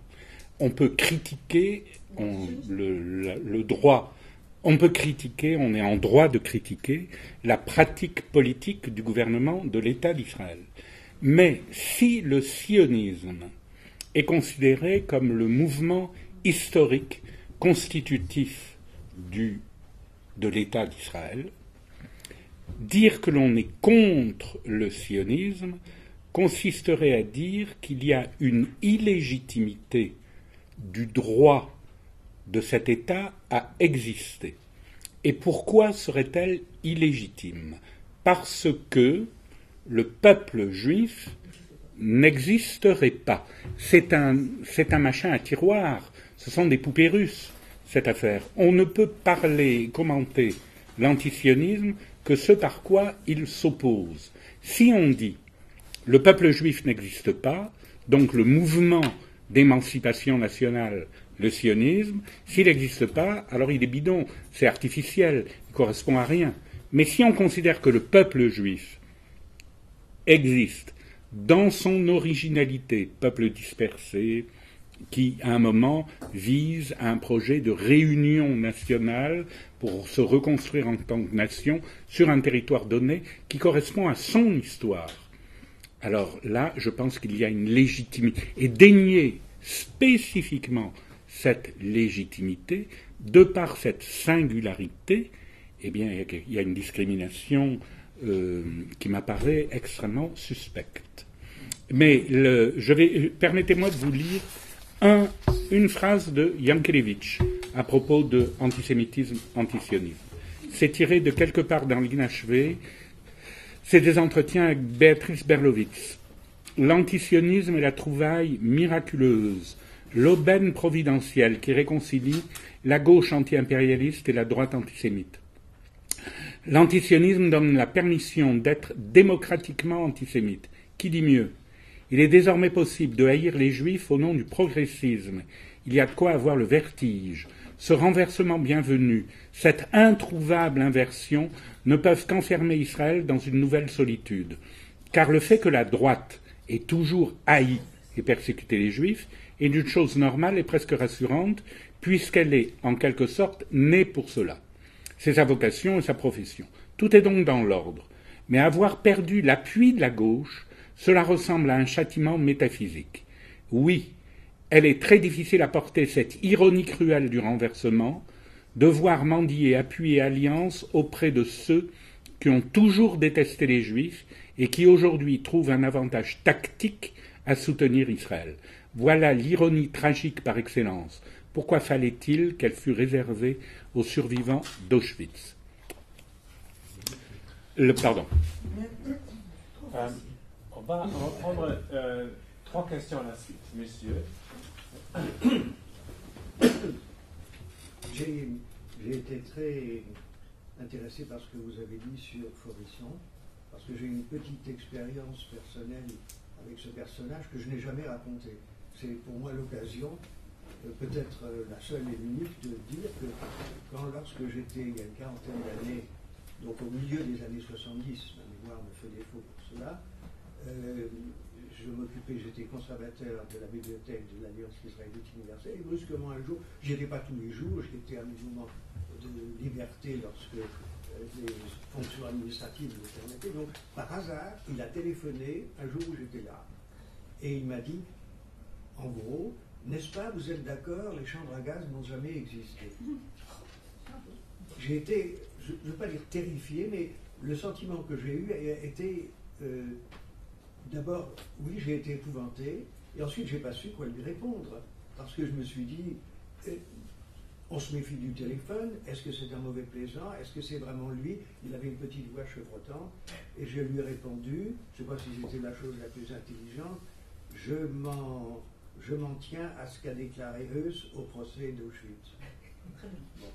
On peut critiquer le droit, on peut critiquer, on est en droit de critiquer la pratique politique du gouvernement de l'État d'Israël. Mais si le sionisme est considéré comme le mouvement historique constitutif de l'État d'Israël, dire que l'on est contre le sionisme consisterait à dire qu'il y a une illégitimité du droit de cet État à exister. Et pourquoi serait-elle illégitime? Parce que le peuple juif n'existerait pas. C'est un machin à tiroir. Ce sont des poupées russes, cette affaire. On ne peut parler, commenter l'antisionisme que ce par quoi il s'oppose. Si on dit le peuple juif n'existe pas, donc le mouvement d'émancipation nationale, le sionisme, s'il n'existe pas, alors il est bidon, c'est artificiel, il ne correspond à rien. Mais si on considère que le peuple juif existe dans son originalité, peuple dispersé, qui, à un moment, vise à un projet de réunion nationale pour se reconstruire en tant que nation sur un territoire donné qui correspond à son histoire. Alors là, je pense qu'il y a une légitimité. Et dénier spécifiquement cette légitimité, de par cette singularité, eh bien, il y a une discrimination qui m'apparaît extrêmement suspecte. Mais permettez-moi de vous lire une phrase de Yankelevitch à propos de antisémitisme, antisionisme. C'est tiré de quelque part dans l'inachevé. C'est des entretiens avec Béatrice Berlowitz. L'antisionisme est la trouvaille miraculeuse, l'aubaine providentielle qui réconcilie la gauche anti-impérialiste et la droite antisémite. L'antisionisme donne la permission d'être démocratiquement antisémite. Qui dit mieux? Il est désormais possible de haïr les Juifs au nom du progressisme. Il y a de quoi avoir le vertige. Ce renversement bienvenu, cette introuvable inversion, ne peuvent qu'enfermer Israël dans une nouvelle solitude. Car le fait que la droite ait toujours haï et persécuté les Juifs est une chose normale et presque rassurante, puisqu'elle est, en quelque sorte, née pour cela. C'est sa vocation et sa profession. Tout est donc dans l'ordre. Mais avoir perdu l'appui de la gauche, cela ressemble à un châtiment métaphysique. Oui, elle est très difficile à porter, cette ironie cruelle du renversement, devoir mendier appui et alliance auprès de ceux qui ont toujours détesté les Juifs et qui aujourd'hui trouvent un avantage tactique à soutenir Israël. Voilà l'ironie tragique par excellence. Pourquoi fallait-il qu'elle fût réservée aux survivants d'Auschwitz? Pardon. On va prendre 3 questions à la suite, messieurs. J'ai été très intéressé par ce que vous avez dit sur Faurisson, parce que j'ai une petite expérience personnelle avec ce personnage que je n'ai jamais raconté. C'est pour moi l'occasion, peut-être la seule et l'unique, de dire que lorsque j'étais il y a une quarantaine d'années, donc au milieu des années 70, ma mémoire me fait défaut pour cela, j'étais conservateur de la bibliothèque de l'Alliance israélite universelle, et brusquement un jour, j'y étais pas tous les jours, j'étais à un mouvement de liberté lorsque les fonctions administratives le permettaient, donc par hasard, il a téléphoné un jour où j'étais là, et il m'a dit, en gros, n'est-ce pas, vous êtes d'accord, les chambres à gaz n'ont jamais existé. J'ai été, je ne veux pas dire terrifié, mais le sentiment que j'ai eu était... d'abord, oui, j'ai été épouvanté, et ensuite, j'ai pas su quoi lui répondre, parce que je me suis dit, on se méfie du téléphone, est-ce que c'est un mauvais plaisant, est-ce que c'est vraiment lui? Il avait une petite voix chevrotante, et je lui ai répondu, je ne sais pas si c'était la chose la plus intelligente, je m'en tiens à ce qu'a déclaré Heuss au procès d'Auschwitz. Bon.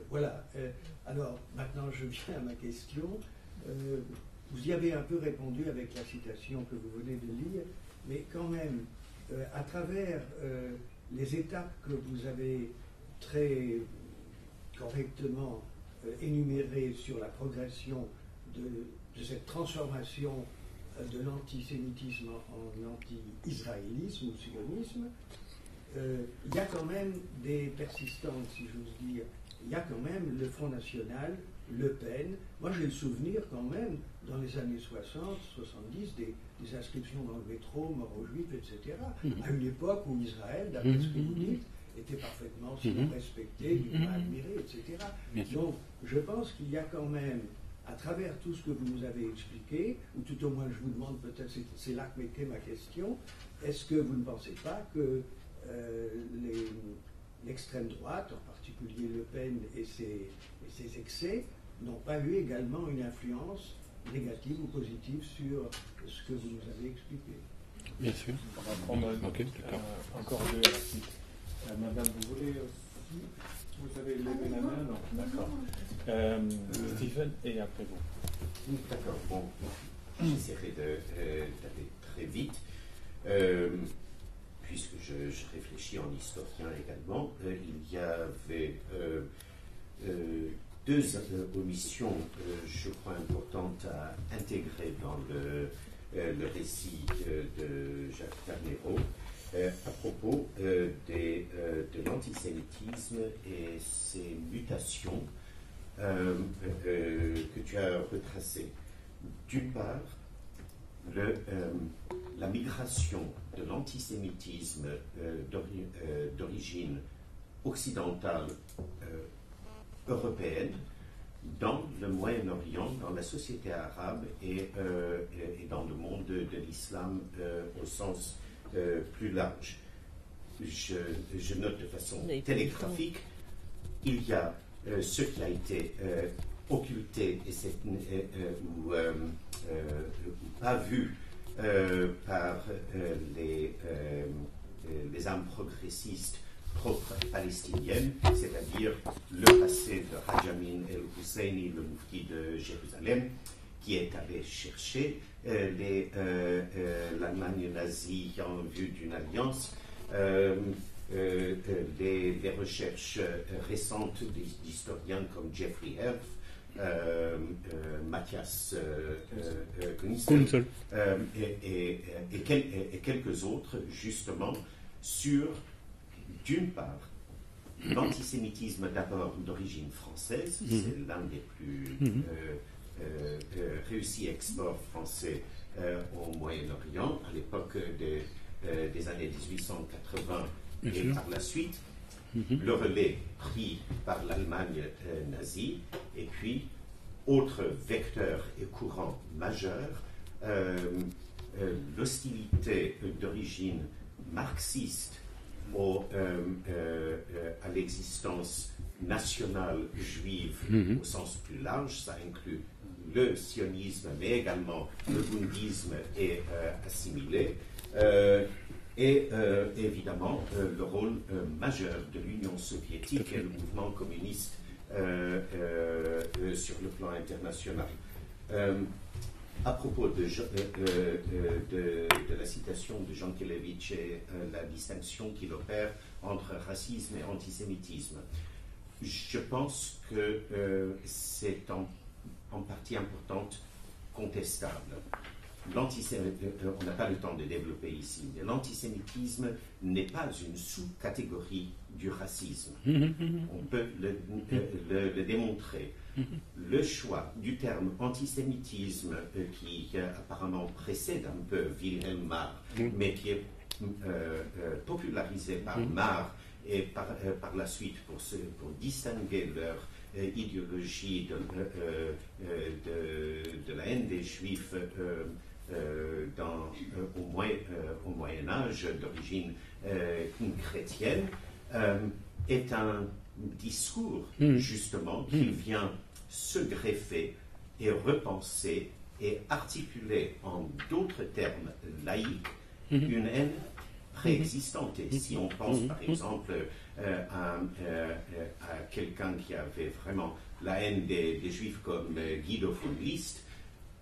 Voilà. Alors, maintenant, je viens à ma question. Vous y avez un peu répondu avec la citation que vous venez de lire, mais quand même, à travers les étapes que vous avez très correctement énumérées sur la progression de cette transformation de l'antisémitisme en anti-israélisme ou sionisme, il y a quand même des persistantes, si j'ose dire. Il y a quand même le Front National, Le Pen. Moi, j'ai le souvenir quand même, dans les années 60, 70, des inscriptions dans le métro, mort aux Juifs, etc. À une époque où Israël, d'après ce que vous dites, était parfaitement sinon respecté, vivement admiré, etc. Donc, je pense qu'il y a quand même, à travers tout ce que vous nous avez expliqué, ou tout au moins je vous demande, peut-être c'est là que m'était ma question, est-ce que vous ne pensez pas que l'extrême droite, en particulier Le Pen et ses excès, n'ont pas eu également une influence négative ou positive sur ce que vous nous avez expliqué? Bien sûr. On va prendre encore deux à la suite. Madame, vous voulez aussi? Vous avez levé la main? Non, d'accord. Stephen, et après vous. D'accord. Bon, j'essaierai d'aller très vite. Puisque je réfléchis en historien également, il y avait deux omissions, je crois, importantes à intégrer dans le récit de Jacques Carneiro à propos de l'antisémitisme et ses mutations que tu as retracées. D'une part, la migration de l'antisémitisme d'origine occidentale européenne dans le Moyen-Orient, dans la société arabe et dans le monde de l'islam au sens plus large. Je note de façon télégraphique, il y a ce qui a été occulté ou pas vu par les âmes progressistes propres palestiniennes, c'est-à-dire le passé de Rajamin el-Husseini, le moufti de Jérusalem, qui est allé chercher l'Allemagne nazie en vue d'une alliance, les recherches récentes d'historiens comme Jeffrey Herf, Matthias Kunzel et quelques autres, justement, sur, d'une part, l'antisémitisme d'abord d'origine française, c'est l'un des plus réussis exports français au Moyen-Orient, à l'époque des années 1880 et par la suite. Le relais pris par l'Allemagne nazie, et puis, autre vecteur et courant majeur, l'hostilité d'origine marxiste à l'existence nationale juive au sens plus large. Ça inclut le sionisme, mais également le bundisme et assimilé. Et évidemment, le rôle majeur de l'Union soviétique et le mouvement communiste sur le plan international. À propos de la citation de Jean Kelevitch et la distinction qu'il opère entre racisme et antisémitisme, je pense que c'est en partie importante contestable. On n'a pas le temps de développer ici, mais l'antisémitisme n'est pas une sous-catégorie du racisme. On peut le démontrer. Le choix du terme antisémitisme, qui apparemment précède un peu Wilhelm Marr, mais qui est popularisé par Marr et par la suite pour distinguer leur idéologie de la haine des Juifs au Moyen-Âge d'origine chrétienne, est un discours justement qui vient se greffer et repenser et articuler en d'autres termes laïques une haine préexistante. Et si on pense par exemple à quelqu'un qui avait vraiment la haine des Juifs comme Guido von List,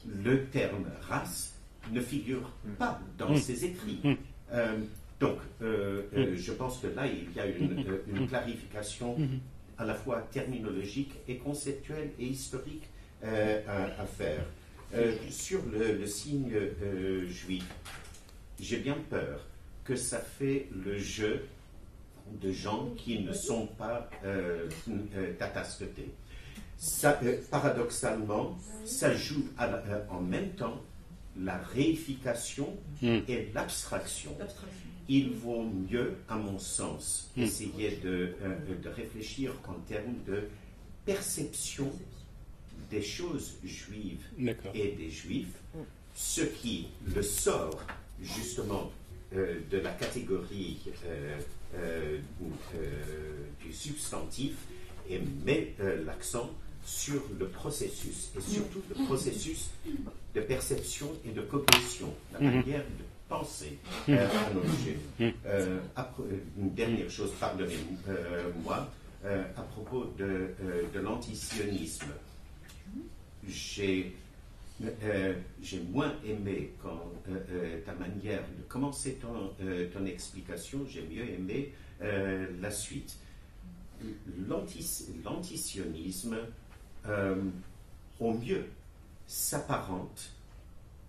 le terme race ne figure pas dans ses écrits. Donc, je pense que là, il y a une clarification à la fois terminologique et conceptuelle et historique à faire. Sur le signe juif, j'ai bien peur que ça fait le jeu de gens qui ne sont pas tatascotés. Paradoxalement, ça joue en même temps la réification et l'abstraction. Il vaut mieux, à mon sens, essayer de réfléchir en termes de perception des choses juives et des juifs, ce qui le sort justement de la catégorie du substantif et met l'accent sur le processus, et surtout le processus de perception et de cognition, la manière de penser un objet. Une dernière chose, pardonnez-moi, à propos de l'antisionisme. J'ai moins aimé ta manière de commencer ton explication, j'ai mieux aimé la suite. L'antisionisme, au mieux, s'apparente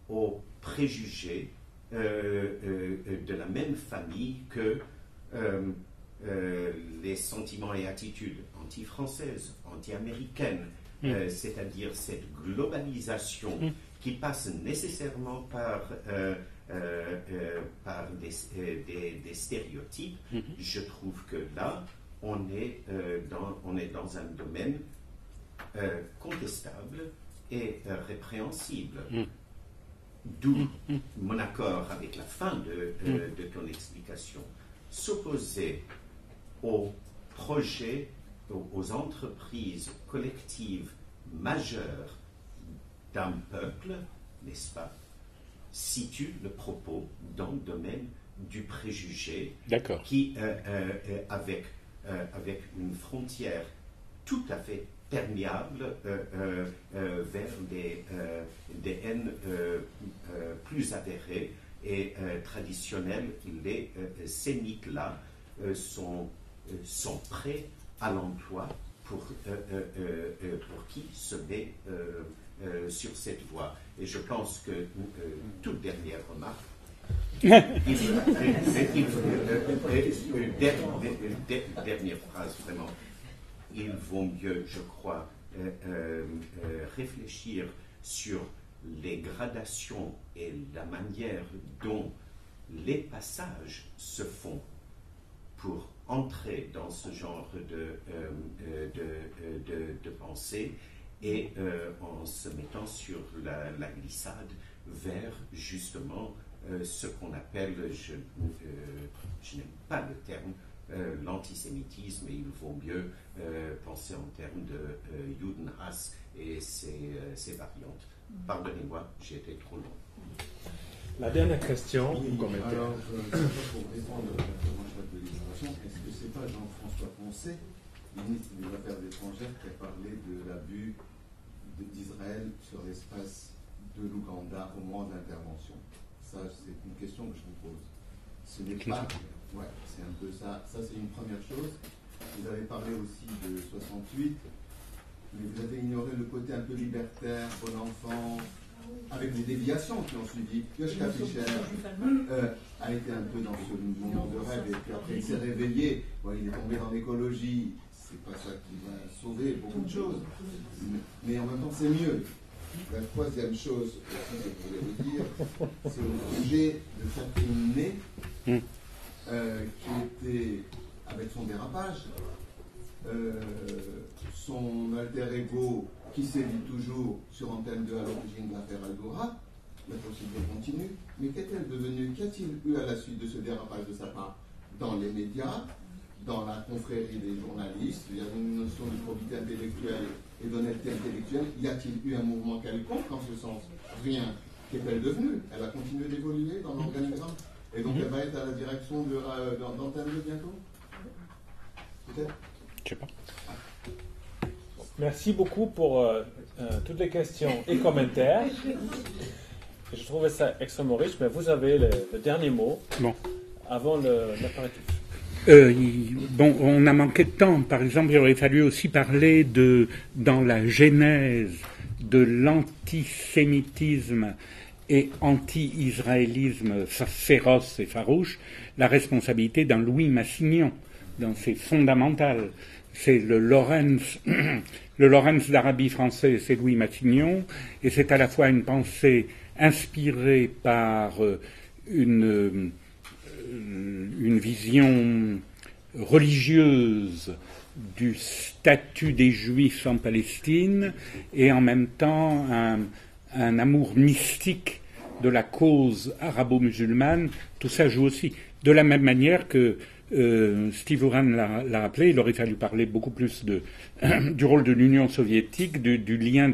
aux préjugés de la même famille que les sentiments et attitudes anti-françaises, anti-américaines, c'est-à-dire cette globalisation qui passe nécessairement par des stéréotypes. Je trouve que là, on est dans un domaine contestable et répréhensible. D'où mon accord avec la fin de ton explication. S'opposer aux projets, aux entreprises collectives majeures d'un peuple, n'est-ce pas, situe le propos dans le domaine du préjugé qui, avec une frontière tout à fait perméable vers des haines plus avérées et traditionnelles. Ces mythes-là sont prêts à l'emploi pour qui se met sur cette voie. Et je pense que, toute dernière remarque, dernière phrase vraiment, il vaut mieux, je crois, réfléchir sur les gradations et la manière dont les passages se font pour entrer dans ce genre de pensée et en se mettant sur la glissade vers justement ce qu'on appelle, je n'aime pas le terme, l'antisémitisme, et il vaut mieux penser en termes de Judenhass et ses variantes. Pardonnez-moi, j'ai été trop long. La dernière question, oui, commentaire. Alors, pour répondre à de l'immigration, est-ce que c'est pas Jean-François Poncet, ministre des Affaires étrangères, qui a parlé de l'abus d'Israël sur l'espace de l'Ouganda au moment de l'intervention? Ça, c'est une question que je vous pose. Ce n'est pas... Ouais, c'est un peu ça. Ça, c'est une première chose. Vous avez parlé aussi de 68, mais vous avez ignoré le côté un peu libertaire, bon enfant, avec des déviations qui ont suivi. Yoshka Fischer a été un peu dans ce moment de rêve, et puis après il s'est réveillé. Bon, il est tombé dans l'écologie. C'est pas ça qui va sauver beaucoup de choses, mais en même temps, c'est mieux. La troisième chose aussi que je voulais vous dire, c'est au sujet de Catherine Ney, qui était, avec son dérapage, son alter ego, qui s'est dit toujours sur antenne 2 à l'origine de l'affaire Algora, la procédure continue, mais qu'est-elle devenue? Qu'a-t-il eu à la suite de ce dérapage de sa part dans les médias, dans la confrérie des journalistes? Il y a une notion de probité intellectuelle et d'honnêteté intellectuelle. Y a-t-il eu un mouvement quelconque en ce sens? Rien. Qu'est-elle devenue? Elle a continué d'évoluer dans l'organigramme. Et donc elle va être à la direction d'Antenne 2 bientôt? Peut-être? Je sais pas. Merci beaucoup pour toutes les questions et commentaires. Je trouvais ça extrêmement riche, mais vous avez le dernier mot. Bon. avant l'apparatif. Bon, on a manqué de temps. Par exemple, il aurait fallu aussi parler dans la genèse de l'antisémitisme et anti-israélisme féroce et farouche, la responsabilité d'un Louis Massignon. Donc c'est fondamental. C'est le Lorenz d'Arabie français, c'est Louis Massignon, et c'est à la fois une pensée inspirée par une vision religieuse du statut des Juifs en Palestine et en même temps un amour mystique de la cause arabo-musulmane. Tout ça joue aussi. De la même manière que Steve Uran l'a rappelé, il aurait fallu parler beaucoup plus du rôle de l'Union soviétique, du lien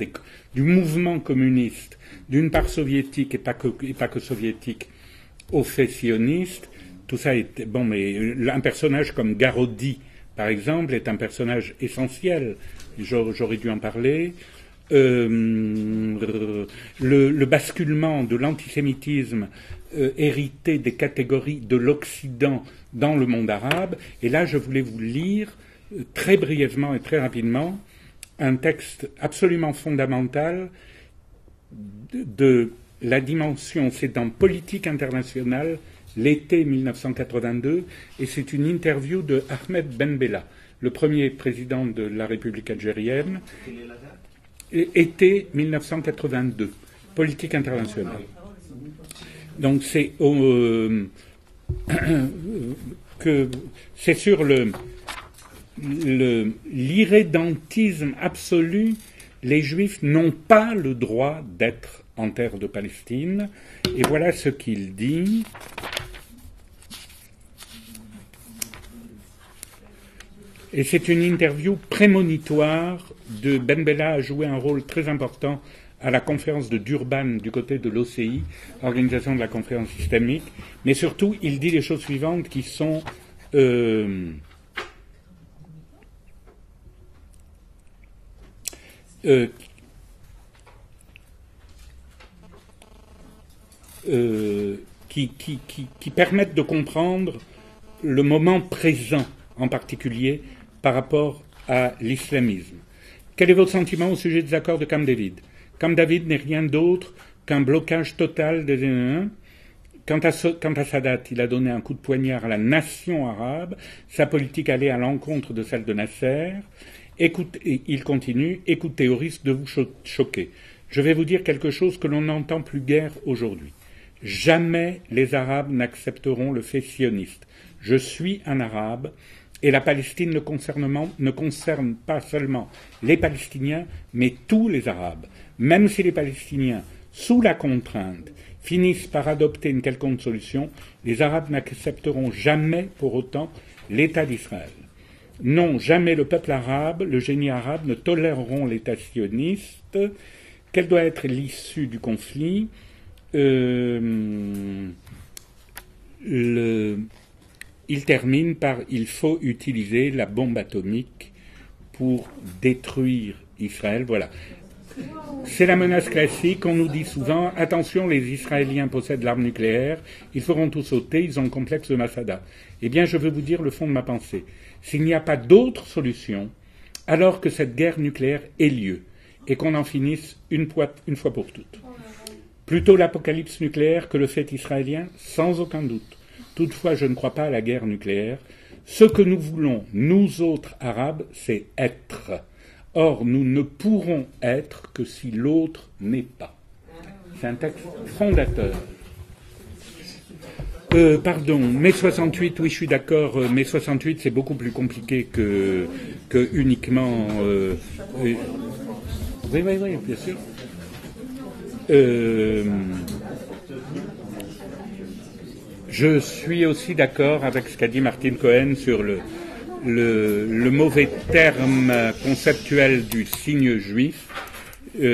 du mouvement communiste, d'une part soviétique et pas que soviétique, aux faits sionistes. Tout ça est bon, mais un personnage comme Garodi, par exemple, est un personnage essentiel. J'aurais dû en parler. Le basculement de l'antisémitisme hérité des catégories de l'Occident dans le monde arabe. Et là, je voulais vous lire très brièvement et très rapidement un texte absolument fondamental de la dimension, c'est dans Politique internationale, l'été 1982, et c'est une interview de Ahmed Ben Bella, le premier président de la République algérienne. Été 1982, Politique internationale. Donc c'est c'est sur l'irrédentisme absolu. Les Juifs n'ont pas le droit d'être en terre de Palestine. Et voilà ce qu'il dit. Et c'est une interview prémonitoire de Ben Bella a joué un rôle très important à la conférence de Durban du côté de l'OCI, Organisation de la conférence islamique. Mais surtout, il dit les choses suivantes qui sont qui permettent de comprendre le moment présent, en particulier par rapport à l'islamisme. Quel est votre sentiment au sujet des accords de Camp David? Camp David n'est rien d'autre qu'un blocage total des... Quant à Sadat, il a donné un coup de poignard à la nation arabe. Sa politique allait à l'encontre de celle de Nasser. Et il continue, écoutez, au risque de vous choquer. Je vais vous dire quelque chose que l'on n'entend plus guère aujourd'hui. Jamais les Arabes n'accepteront le fait sioniste. Je suis un Arabe. Et la Palestine ne concerne pas seulement les Palestiniens, mais tous les Arabes. Même si les Palestiniens, sous la contrainte, finissent par adopter une quelconque solution, les Arabes n'accepteront jamais pour autant l'État d'Israël. Non, jamais le peuple arabe, le génie arabe ne toléreront l'État sioniste. Quelle doit être l'issue du conflit? Il termine par « Il faut utiliser la bombe atomique pour détruire Israël ». Voilà. C'est la menace classique. On nous dit souvent « Attention, les Israéliens possèdent l'arme nucléaire, ils feront tout sauter, ils ont le complexe de Masada ». Eh bien, je veux vous dire le fond de ma pensée. S'il n'y a pas d'autre solution, alors que cette guerre nucléaire ait lieu, et qu'on en finisse une fois pour toutes. Plutôt l'apocalypse nucléaire que le fait israélien, sans aucun doute. Toutefois, je ne crois pas à la guerre nucléaire. Ce que nous voulons, nous autres Arabes, c'est être. Or, nous ne pourrons être que si l'autre n'est pas. C'est un texte fondateur. Pardon, mai 68, oui, je suis d'accord. Mai 68, c'est beaucoup plus compliqué que uniquement... Oui, bien sûr. Je suis aussi d'accord avec ce qu'a dit Martin Cohen sur le mauvais terme conceptuel du signe juif.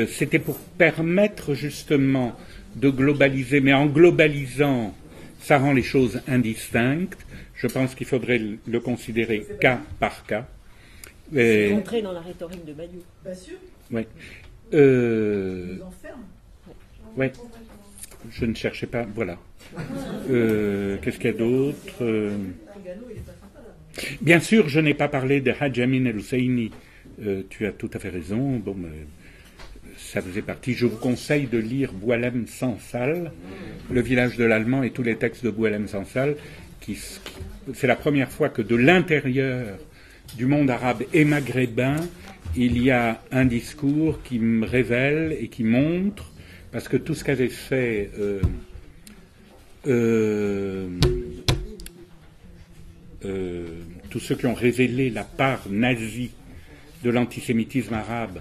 C'était pour permettre justement de globaliser, mais en globalisant, ça rend les choses indistinctes. Je pense qu'il faudrait le considérer cas par cas. C'est rentré dans la rhétorique de Badiou. Bien sûr. Oui. Ils nous enferment. Oui. Je ne cherchais pas. Voilà. Qu'est-ce qu'il y a d'autre Bien sûr, je n'ai pas parlé de Haj Amin El-Husseini. Tu as tout à fait raison. Bon, ça faisait partie. Je vous conseille de lire Boualem Sansal, Le village de l'Allemand et tous les textes de Boualem Sansal. C'est la première fois que de l'intérieur du monde arabe et maghrébin, il y a un discours qui me révèle et qui montre, parce que tout ce qu'avait fait tous ceux qui ont révélé la part nazie de l'antisémitisme arabe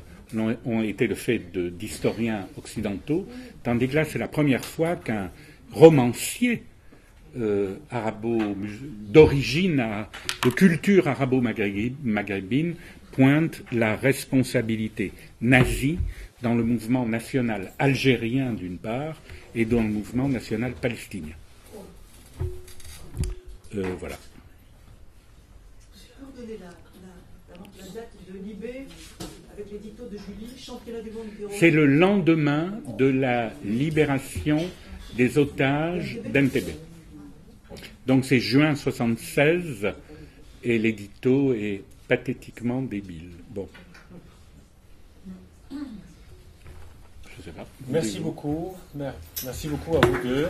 ont été le fait d'historiens occidentaux, tandis que là, c'est la première fois qu'un romancier d'origine, de culture arabo-maghrébine, pointe la responsabilité nazie dans le mouvement national algérien d'une part et dans le mouvement national palestinien. Voilà. Je peux vous donner la date de Libé avec l'édito de Julie, championnat du monde du terrorisme. C'est le lendemain de la libération des otages d'Entebbe. Donc c'est juin 1976 et l'édito est pathétiquement débile. Bon. Je sais pas. Merci beaucoup. Merci beaucoup à vous deux.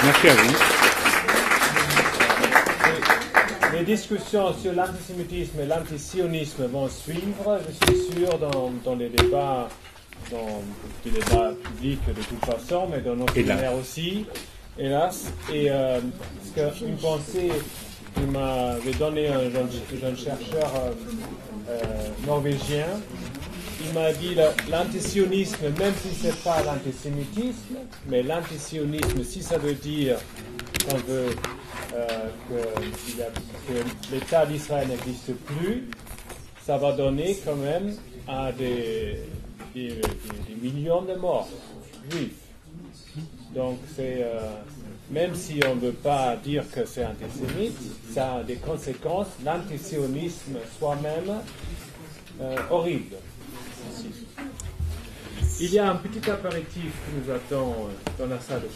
Merci à vous. Les discussions sur l'antisémitisme et l'antisionisme vont suivre, je suis sûr, dans les débats, dans les débats publics de toute façon, mais dans notre séminaire aussi, hélas. Et une pensée qu'il m'avait donné un jeune chercheur norvégien, il m'a dit l'antisionisme, même si ce n'est pas l'antisémitisme, mais l'antisionisme, si ça veut dire qu'on veut que l'État d'Israël n'existe plus, ça va donner quand même à des millions de morts juifs. Donc même si on ne veut pas dire que c'est antisémite, ça a des conséquences, l'antisionisme soi-même, horrible. Il y a un petit apéritif qui nous attend dans la salle de